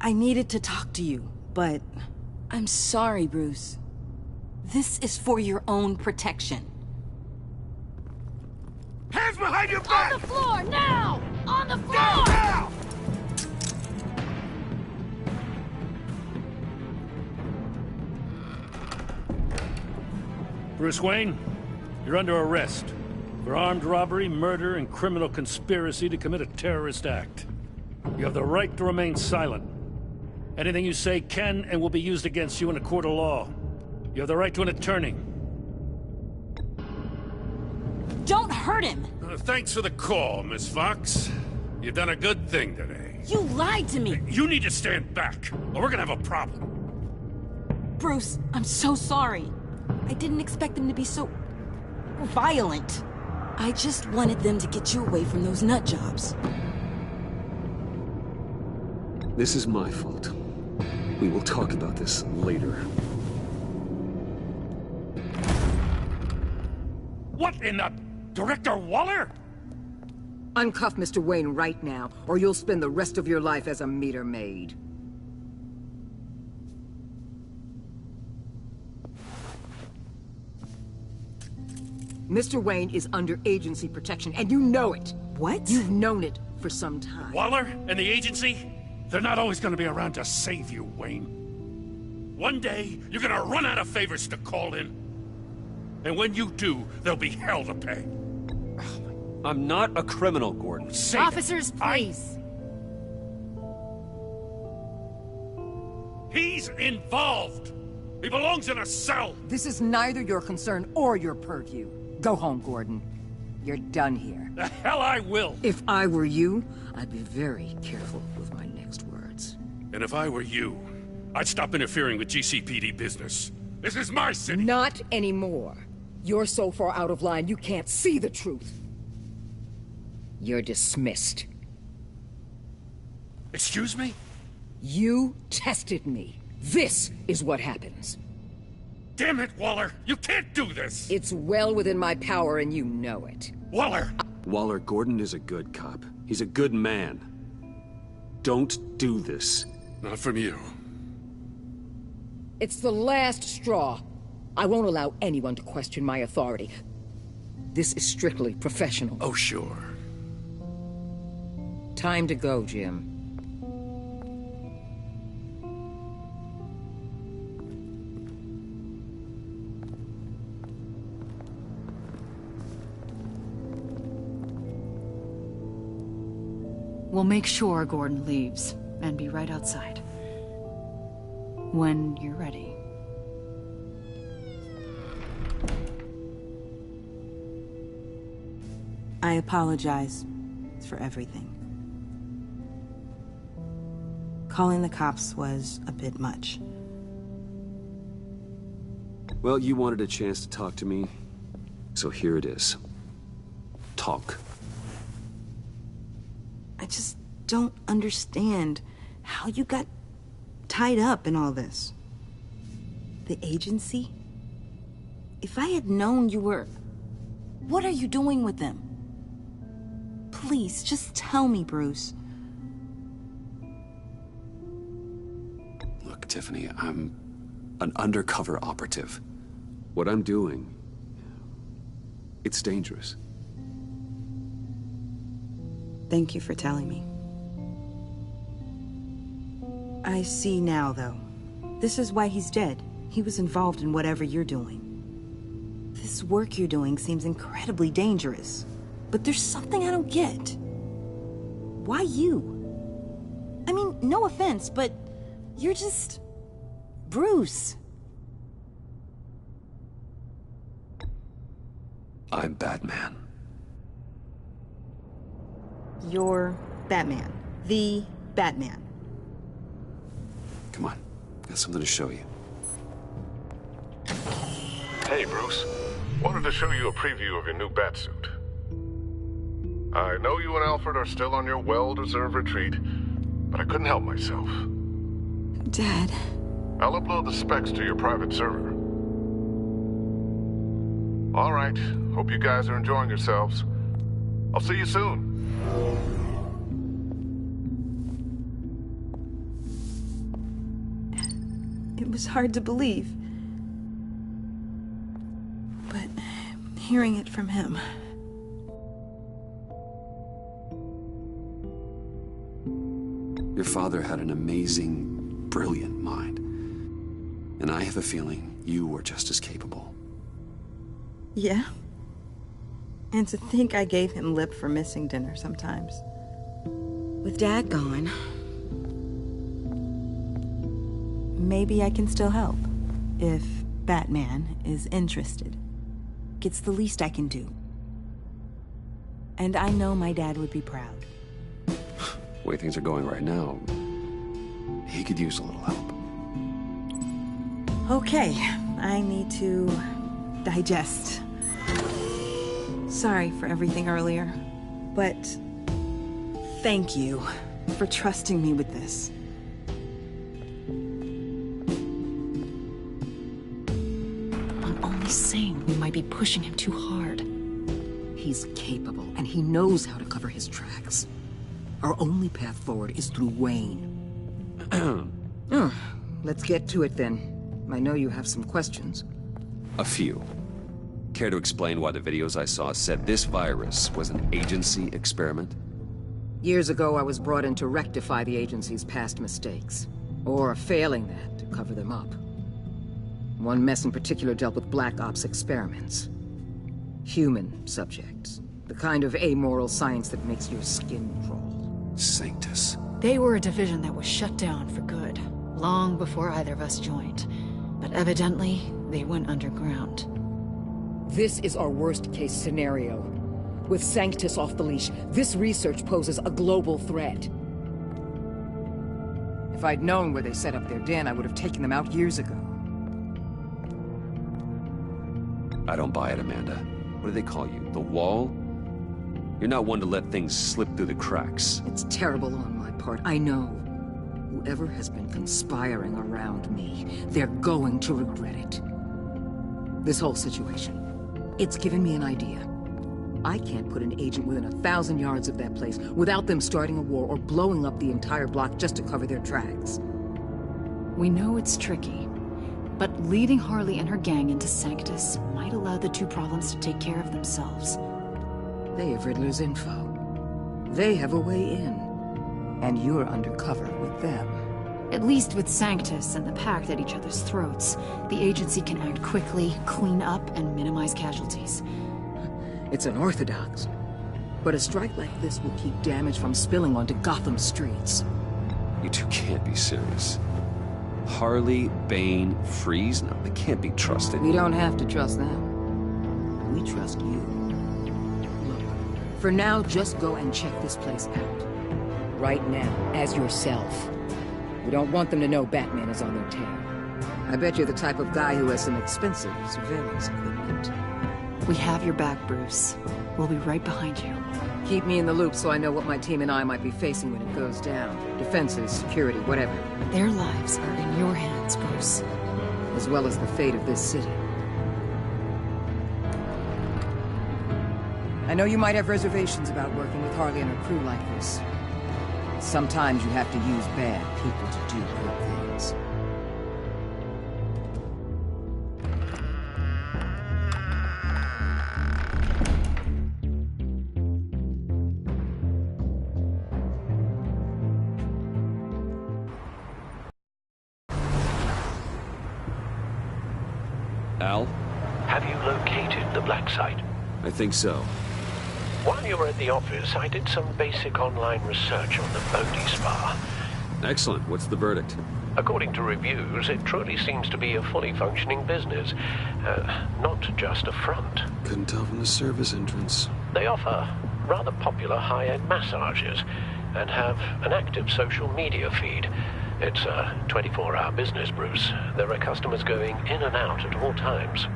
I needed to talk to you, but... I'm sorry, Bruce. This is for your own protection. Hands behind your back! On the floor, now! On the floor! Now! Bruce Wayne, you're under arrest for armed robbery, murder, and criminal conspiracy to commit a terrorist act. You have the right to remain silent. Anything you say can and will be used against you in a court of law. You have the right to an attorney. Don't hurt him! Thanks for the call, Miss Fox. You've done a good thing today. You lied to me! You need to stand back, or we're gonna have a problem. Bruce, I'm so sorry. I didn't expect them to be so... violent. I just wanted them to get you away from those nut jobs. This is my fault. We will talk about this later. What in the... Director Waller? Uncuff Mr. Wayne right now, or you'll spend the rest of your life as a meter maid. Mr. Wayne is under agency protection, and you know it. What? You've known it for some time. Waller and the agency? They're not always gonna be around to save you, Wayne. One day, you're gonna run out of favors to call in. And when you do, there'll be hell to pay. I'm not a criminal, Gordon. Officers, please. He's involved! He belongs in a cell! This is neither your concern or your purview. Go home, Gordon. You're done here. The hell I will! If I were you, I'd be very careful with my next words. And if I were you, I'd stop interfering with GCPD business. This is my city! Not anymore. You're so far out of line, you can't see the truth. You're dismissed. Excuse me? You tested me. This is what happens. Damn it, Waller! You can't do this! It's well within my power and you know it. Waller! Waller, Gordon is a good cop. He's a good man. Don't do this. Not from you. It's the last straw. I won't allow anyone to question my authority. This is strictly professional. Oh, sure. Time to go, Jim. We'll make sure Gordon leaves, and be right outside. When you're ready. I apologize for everything. Calling the cops was a bit much. Well, you wanted a chance to talk to me, so here it is. Talk. I just don't understand how you got tied up in all this. The agency? If I had known you were... What are you doing with them? Please, just tell me, Bruce. Look, Tiffany, I'm an undercover operative. What I'm doing, it's dangerous. Thank you for telling me. I see now, though. This is why he's dead. He was involved in whatever you're doing. This work you're doing seems incredibly dangerous. But there's something I don't get. Why you? I mean, no offense, but you're just... Bruce. I'm Batman. You're Batman. The Batman. Come on, got something to show you. Hey, Bruce. Wanted to show you a preview of your new Batsuit. I know you and Alfred are still on your well-deserved retreat, but I couldn't help myself. Dad. I'll upload the specs to your private server. All right. Hope you guys are enjoying yourselves. I'll see you soon. It was hard to believe. But hearing it from him... Your father had an amazing, brilliant mind. And I have a feeling you were just as capable. Yeah? And to think I gave him lip for missing dinner sometimes. With Dad gone... Maybe I can still help. If Batman is interested. It's the least I can do. And I know my dad would be proud. The way things are going right now, he could use a little help. Okay, I need to digest. Sorry for everything earlier, but thank you for trusting me with this. I'm only saying we might be pushing him too hard. He's capable, and he knows how to cover his tracks. Our only path forward is through Wayne. Let's get to it then. I know you have some questions. A few. Care to explain why the videos I saw said this virus was an agency experiment? Years ago, I was brought in to rectify the agency's past mistakes. Or, failing that, to cover them up. One mess in particular dealt with Black Ops experiments. Human subjects. The kind of amoral science that makes your skin crawl. Sanctus. They were a division that was shut down for good, long before either of us joined. But evidently, they went underground. This is our worst-case scenario. With Sanctus off the leash, this research poses a global threat. If I'd known where they set up their den, I would have taken them out years ago. I don't buy it, Amanda. What do they call you? The Wall? You're not one to let things slip through the cracks. It's terrible on my part, I know. Whoever has been conspiring around me, they're going to regret it. This whole situation, it's given me an idea. I can't put an agent within 1,000 yards of that place without them starting a war or blowing up the entire block just to cover their tracks. We know it's tricky, but leading Harley and her gang into Sanctus might allow the two problems to take care of themselves. They have Riddler's info. They have a way in. And you're undercover with them. At least with Sanctus and the Pact at each other's throats, the agency can act quickly, clean up, and minimize casualties. It's unorthodox. But a strike like this will keep damage from spilling onto Gotham streets. You two can't be serious. Harley, Bane, Freeze? No, they can't be trusted. We don't have to trust them. We trust you. Look, for now, just go and check this place out. Right now, as yourself. We don't want them to know Batman is on their tail. I bet you're the type of guy who has some expensive surveillance equipment. We have your back, Bruce. We'll be right behind you. Keep me in the loop so I know what my team and I might be facing when it goes down. Defenses, security, whatever. Their lives are in your hands, Bruce. As well as the fate of this city. I know you might have reservations about working with Harley and her crew like this. Sometimes you have to use bad people to do good things. Al? Have you located the black site? I think so. While you were at the office, I did some basic online research on the Bodhi Spa. Excellent. What's the verdict? According to reviews, it truly seems to be a fully functioning business. Not just a front. Couldn't tell from the service entrance. They offer rather popular high-end massages and have an active social media feed. It's a 24-hour business, Bruce. There are customers going in and out at all times.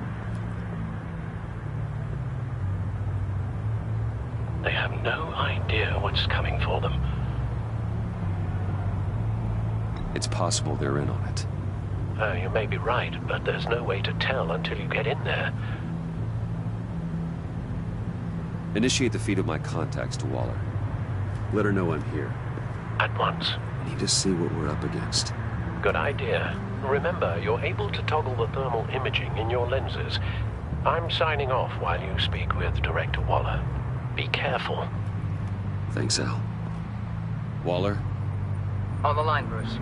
They have no idea what's coming for them. It's possible they're in on it. You may be right, but there's no way to tell until you get in there. Initiate the feed of my contacts to Waller. Let her know I'm here. At once. I need to see what we're up against. Good idea. Remember, you're able to toggle the thermal imaging in your lenses. I'm signing off while you speak with Director Waller. Be careful. Thanks, Al. Waller? On the line, Bruce.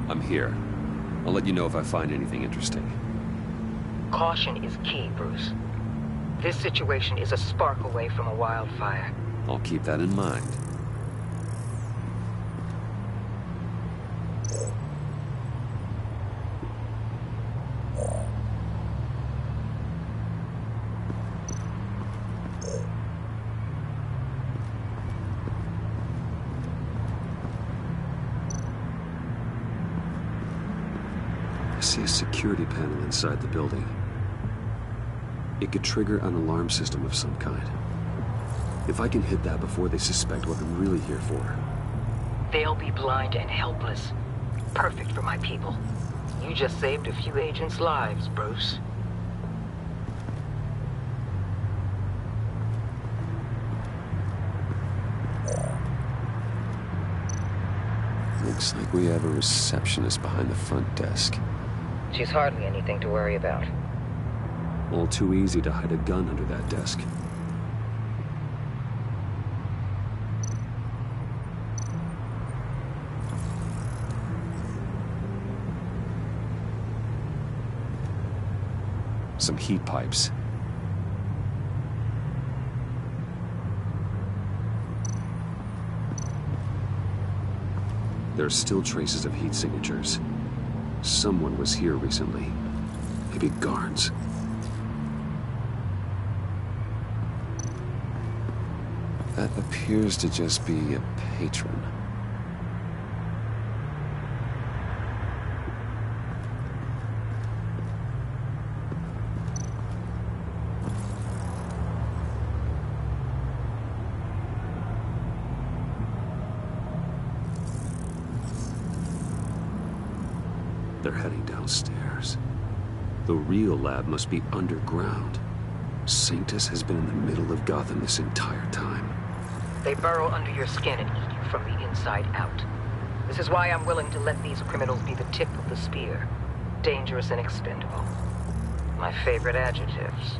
I'm here. I'll let you know if I find anything interesting. Caution is key, Bruce. This situation is a spark away from a wildfire. I'll keep that in mind. I see a security panel inside the building. It could trigger an alarm system of some kind. If I can hit that before they suspect what I'm really here for. They'll be blind and helpless. Perfect for my people. You just saved a few agents' lives, Bruce. Looks like we have a receptionist behind the front desk. She's hardly anything to worry about. All too easy to hide a gun under that desk. Some heat pipes. There are still traces of heat signatures. Someone was here recently. Maybe guards. That appears to just be a patron. They're heading downstairs. The real lab must be underground. Sanctus has been in the middle of Gotham this entire time. They burrow under your skin and eat you from the inside out. This is why I'm willing to let these criminals be the tip of the spear. Dangerous and expendable. My favorite adjectives.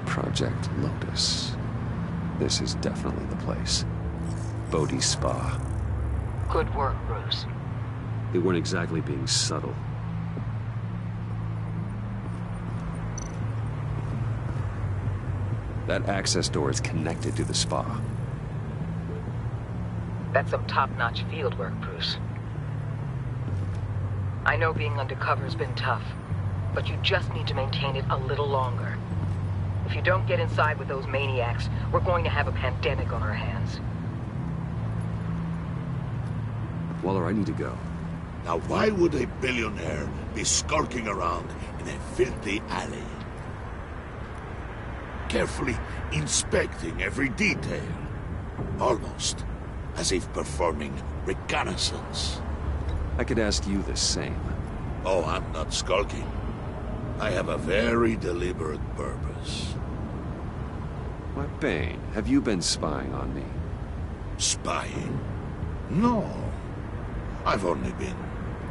Project Lotus. This is definitely the place. Bodhi's Spa. Good work, Bruce. They weren't exactly being subtle. That access door is connected to the spa. That's some top-notch field work, Bruce. I know being undercover's been tough, but you just need to maintain it a little longer. If you don't get inside with those maniacs, we're going to have a pandemic on our hands. Waller, I need to go. Now why would a billionaire be skulking around in a filthy alley? Carefully inspecting every detail. Almost as if performing reconnaissance. I could ask you the same. Oh, I'm not skulking. I have a very deliberate purpose. Why, Bane, have you been spying on me? Spying? No. I've only been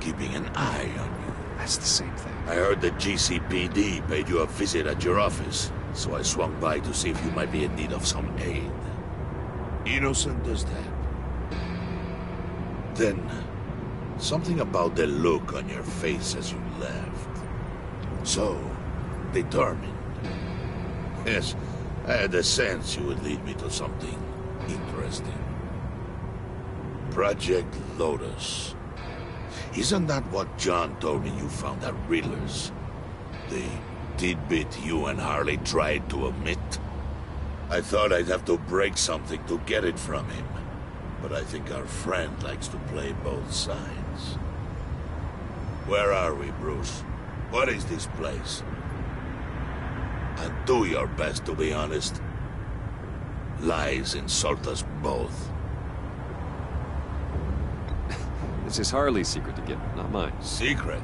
keeping an eye on you. That's the same thing. I heard the GCPD paid you a visit at your office, so I swung by to see if you might be in need of some aid. Innocent as that. Then, something about the look on your face as you left. So, determined. Yes, I had a sense you would lead me to something interesting. Project Lotus. Isn't that what John told me you found at Riddler's? The tidbit you and Harley tried to omit? I thought I'd have to break something to get it from him. But I think our friend likes to play both sides. Where are we, Bruce? What is this place? And do your best to be honest. Lies insult us both. This is Harley's secret to get, not mine. Secret?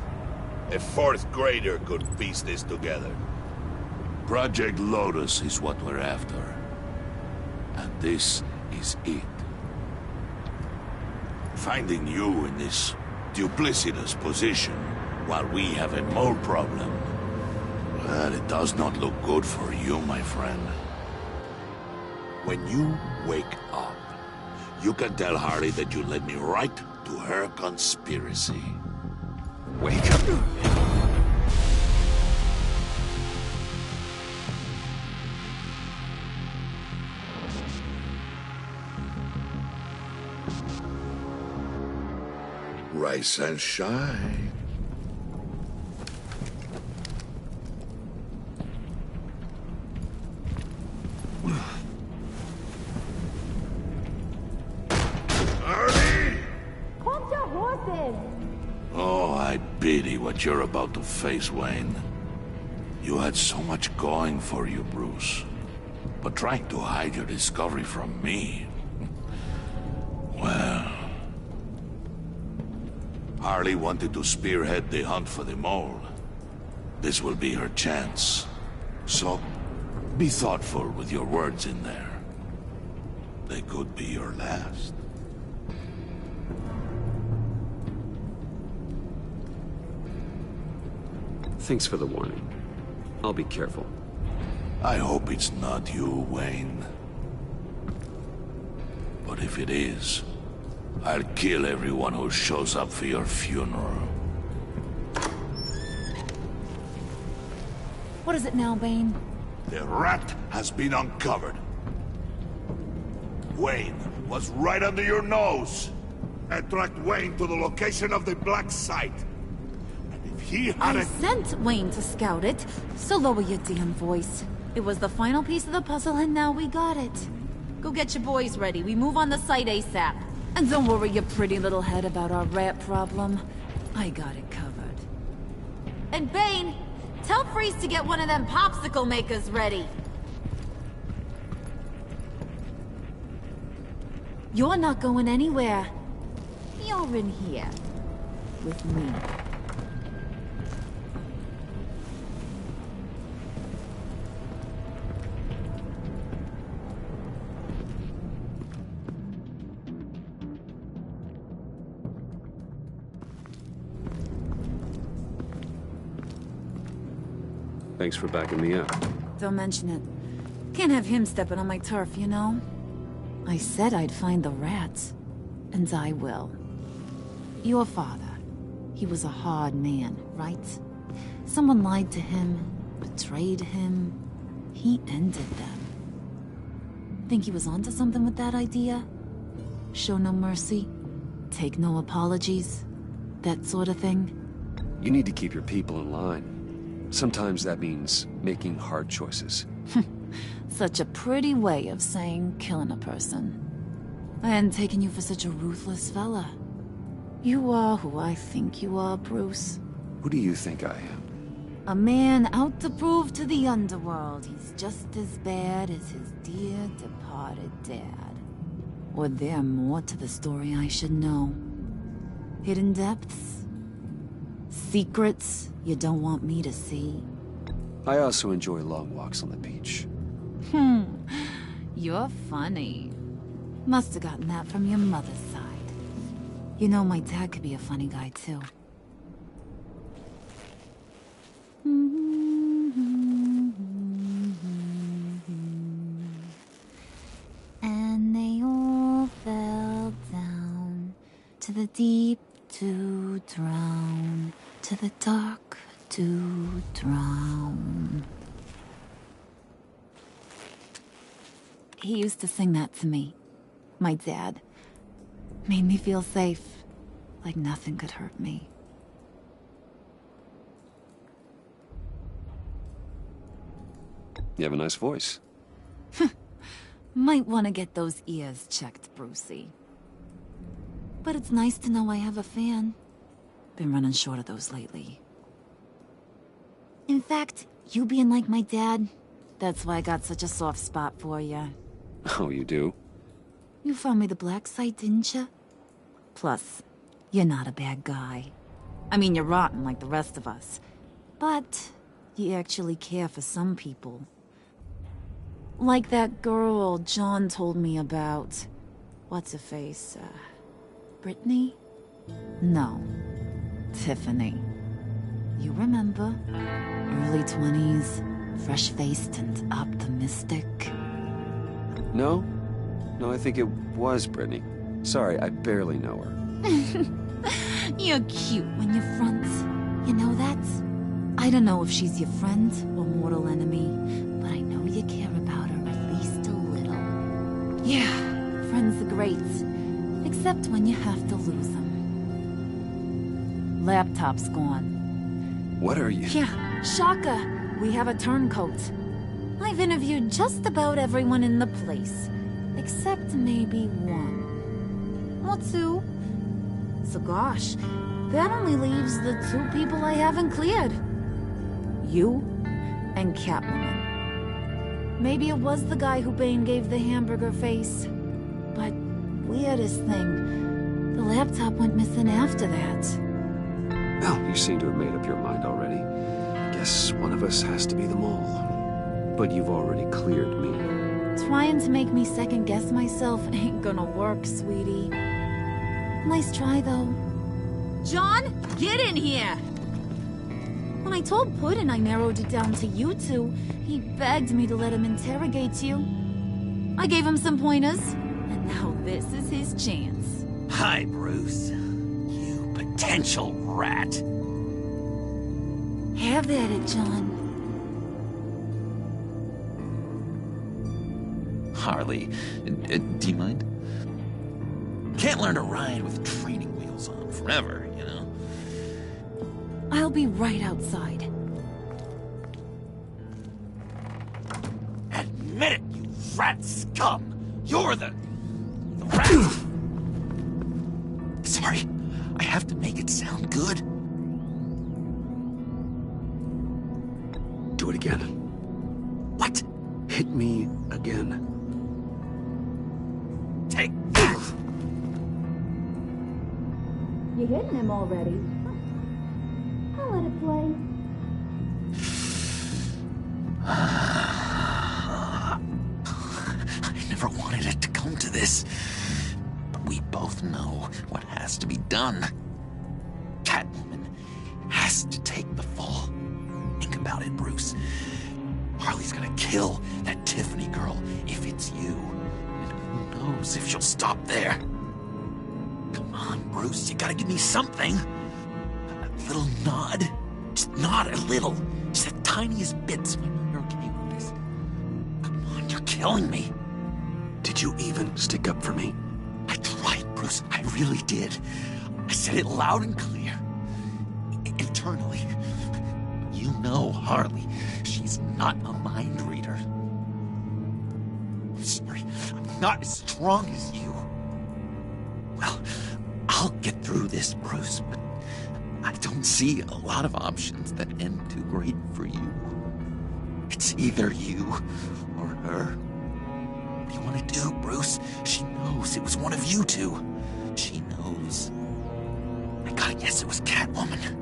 A fourth grader could piece this together. Project Lotus is what we're after. And this is it. Finding you in this duplicitous position while we have a mole problem. Well, it does not look good for you, my friend. When you wake up, you can tell Harley that you led me right to her conspiracy. Wake up. Rise and shine. him. Oh, I pity what you're about to face, Wayne. You had so much going for you, Bruce. But trying to hide your discovery from me... Well... Harley wanted to spearhead the hunt for the mole. This will be her chance. So, be thoughtful with your words in there. They could be your last. Thanks for the warning. I'll be careful. I hope it's not you, Wayne. But if it is, I'll kill everyone who shows up for your funeral. What is it now, Bane? The rat has been uncovered. Wayne was right under your nose. I tracked Wayne to the location of the black site. And if he I hadn't... sent Wayne to scout it, so lower your damn voice. It was the final piece of the puzzle and now we got it. Go get your boys ready. We move on the site ASAP. And don't worry your pretty little head about our rat problem. I got it covered. And Bane, tell Freeze to get one of them popsicle makers ready. You're not going anywhere. You're in here. With me. Thanks for backing me up. Don't mention it. Can't have him stepping on my turf, you know? I said I'd find the rats. And I will. Your father. He was a hard man, right? Someone lied to him, betrayed him. He ended them. Think he was onto something with that idea? Show no mercy? Take no apologies? That sort of thing? You need to keep your people in line. Sometimes that means making hard choices. Such a pretty way of saying killing a person. I hadn't taken you for such a ruthless fella. You are who I think you are, Bruce. Who do you think I am? A man out to prove to the underworld he's just as bad as his dear departed dad. Or there more to the story I should know. Hidden depths? Secrets you don't want me to see? I also enjoy long walks on the beach. You're funny. Must have gotten that from your mother's side. You know my dad could be a funny guy, too. And they all fell down to the deep to drown, to the dark to drown. He used to sing that to me. My dad. Made me feel safe. Like nothing could hurt me. You have a nice voice. Might want to get those ears checked, Brucey. But it's nice to know I have a fan. Been running short of those lately. In fact, you being like my dad, that's why I got such a soft spot for you. Oh, you do? You found me the black site, didn't you? Plus, you're not a bad guy. I mean, you're rotten like the rest of us. But you actually care for some people. Like that girl John told me about. What's her face? Brittany? No. Tiffany. You remember? Early 20s, fresh-faced and optimistic. No? No, I think it was Brittany. Sorry, I barely know her. You're cute when you're front. You know that? I don't know if she's your friend or mortal enemy, but I know you care about her at least a little. Yeah, friends are great. Except when you have to lose them. Laptop's gone. What are you? Yeah, shocker. We have a turncoat. I've interviewed just about everyone in the place. Except maybe one. Or two. So gosh, that only leaves the two people I haven't cleared. You and Catwoman. Maybe it was the guy who Bane gave the hamburger face. But weirdest thing, the laptop went missing after that. Well, you seem to have made up your mind already. Guess one of us has to be the mole. But you've already cleared me. Trying to make me second-guess myself ain't gonna work, sweetie. Nice try, though. John, get in here! When I told Puddin' I narrowed it down to you two, he begged me to let him interrogate you. I gave him some pointers, and now this is his chance. Hi, Bruce. You potential rat. Have at it, John. Harley, do you mind? Can't learn to ride with training wheels on forever, you know? I'll be right outside. Admit it, you rat scum! You're the rat! Sorry, I have to make it sound good. Do it again. What? Hit me again. Take. You hitting him already? I'll let it play. I never wanted it to come to this. But we both know what has to be done. Catwoman has to take the fall. Think about it, Bruce. Harley's gonna kill that Tiffany girl if it's you. And who knows if she'll stop there. Come on, Bruce, you gotta give me something. A little nod. Just nod a little. Just the tiniest bit so I know you're okay with this. Come on, you're killing me. Did you even stick up for me? I tried, Bruce. I really did. I said it loud and clear. Internally. You know Harley. She's not a mind reader. I'm sorry. I'm not as strong as you. Well, I'll get through this, Bruce, but I don't see a lot of options that end too great for you. It's either you or her. What do you want to do, Bruce? She knows it was one of you two. She knows. I gotta guess it was Catwoman.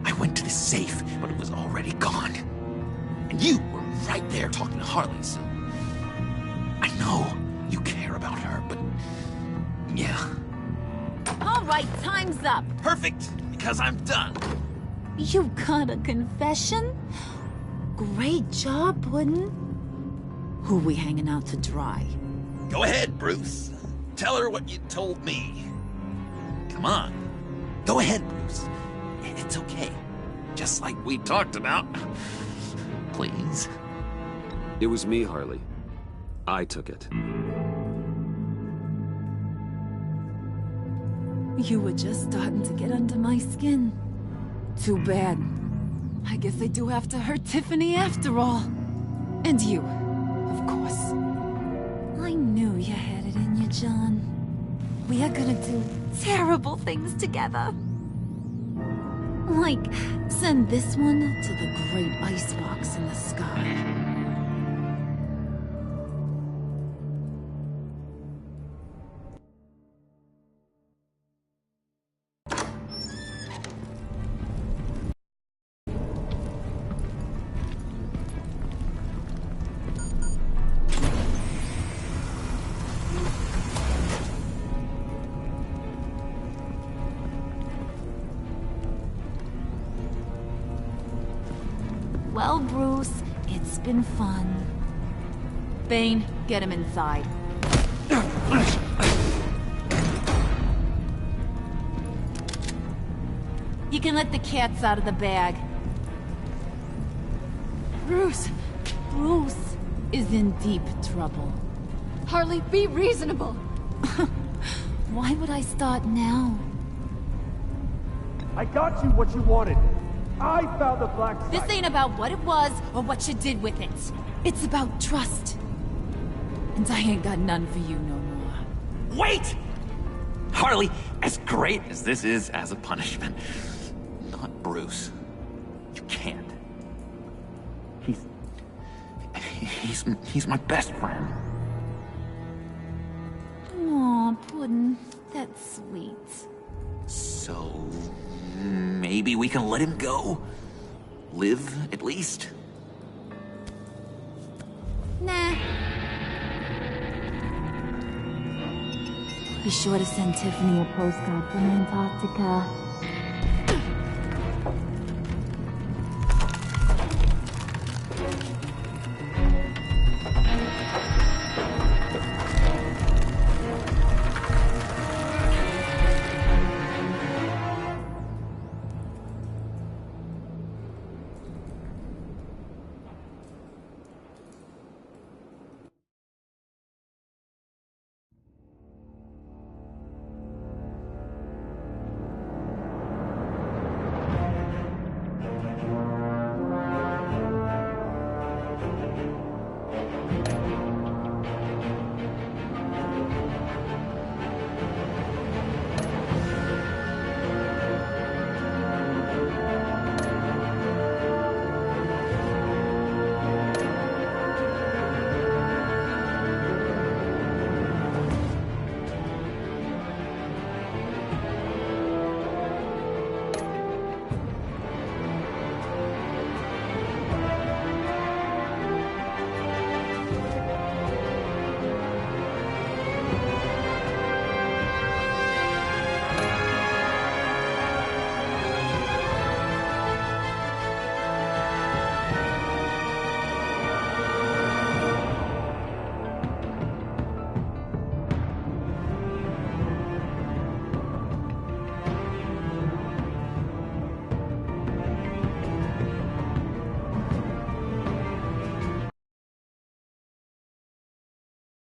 I went to the safe, but it was already gone. And you were right there talking to Harley, so... I know you care about her, but... yeah. All right, time's up. Perfect, because I'm done. You got a confession? Great job, Puddin'. Who we hanging out to dry? Go ahead, Bruce. Tell her what you told me. Come on. Go ahead, Bruce. It's okay. Just like we talked about. Please. It was me, Harley. I took it. You were just starting to get under my skin. Too bad. I guess I do have to hurt Tiffany after all. And you, of course. I knew you had it in you, John. We are gonna do terrible things together. Like, send this one to the great icebox in the sky. Well, Bruce, it's been fun. Bane, get him inside. You can let the cats out of the bag. Bruce! Bruce is in deep trouble. Harley, be reasonable! Why would I start now? I got you what you wanted. I found the black site. This ain't about what it was or what you did with it. It's about trust. And I ain't got none for you no more. Wait! Harley, as great as this is as a punishment, not Bruce. You can't. He's my best friend. Aw, Puddin', that's sweet. So maybe we can let him go? Live, at least? Nah. Be sure to send Tiffany a postcard from Antarctica.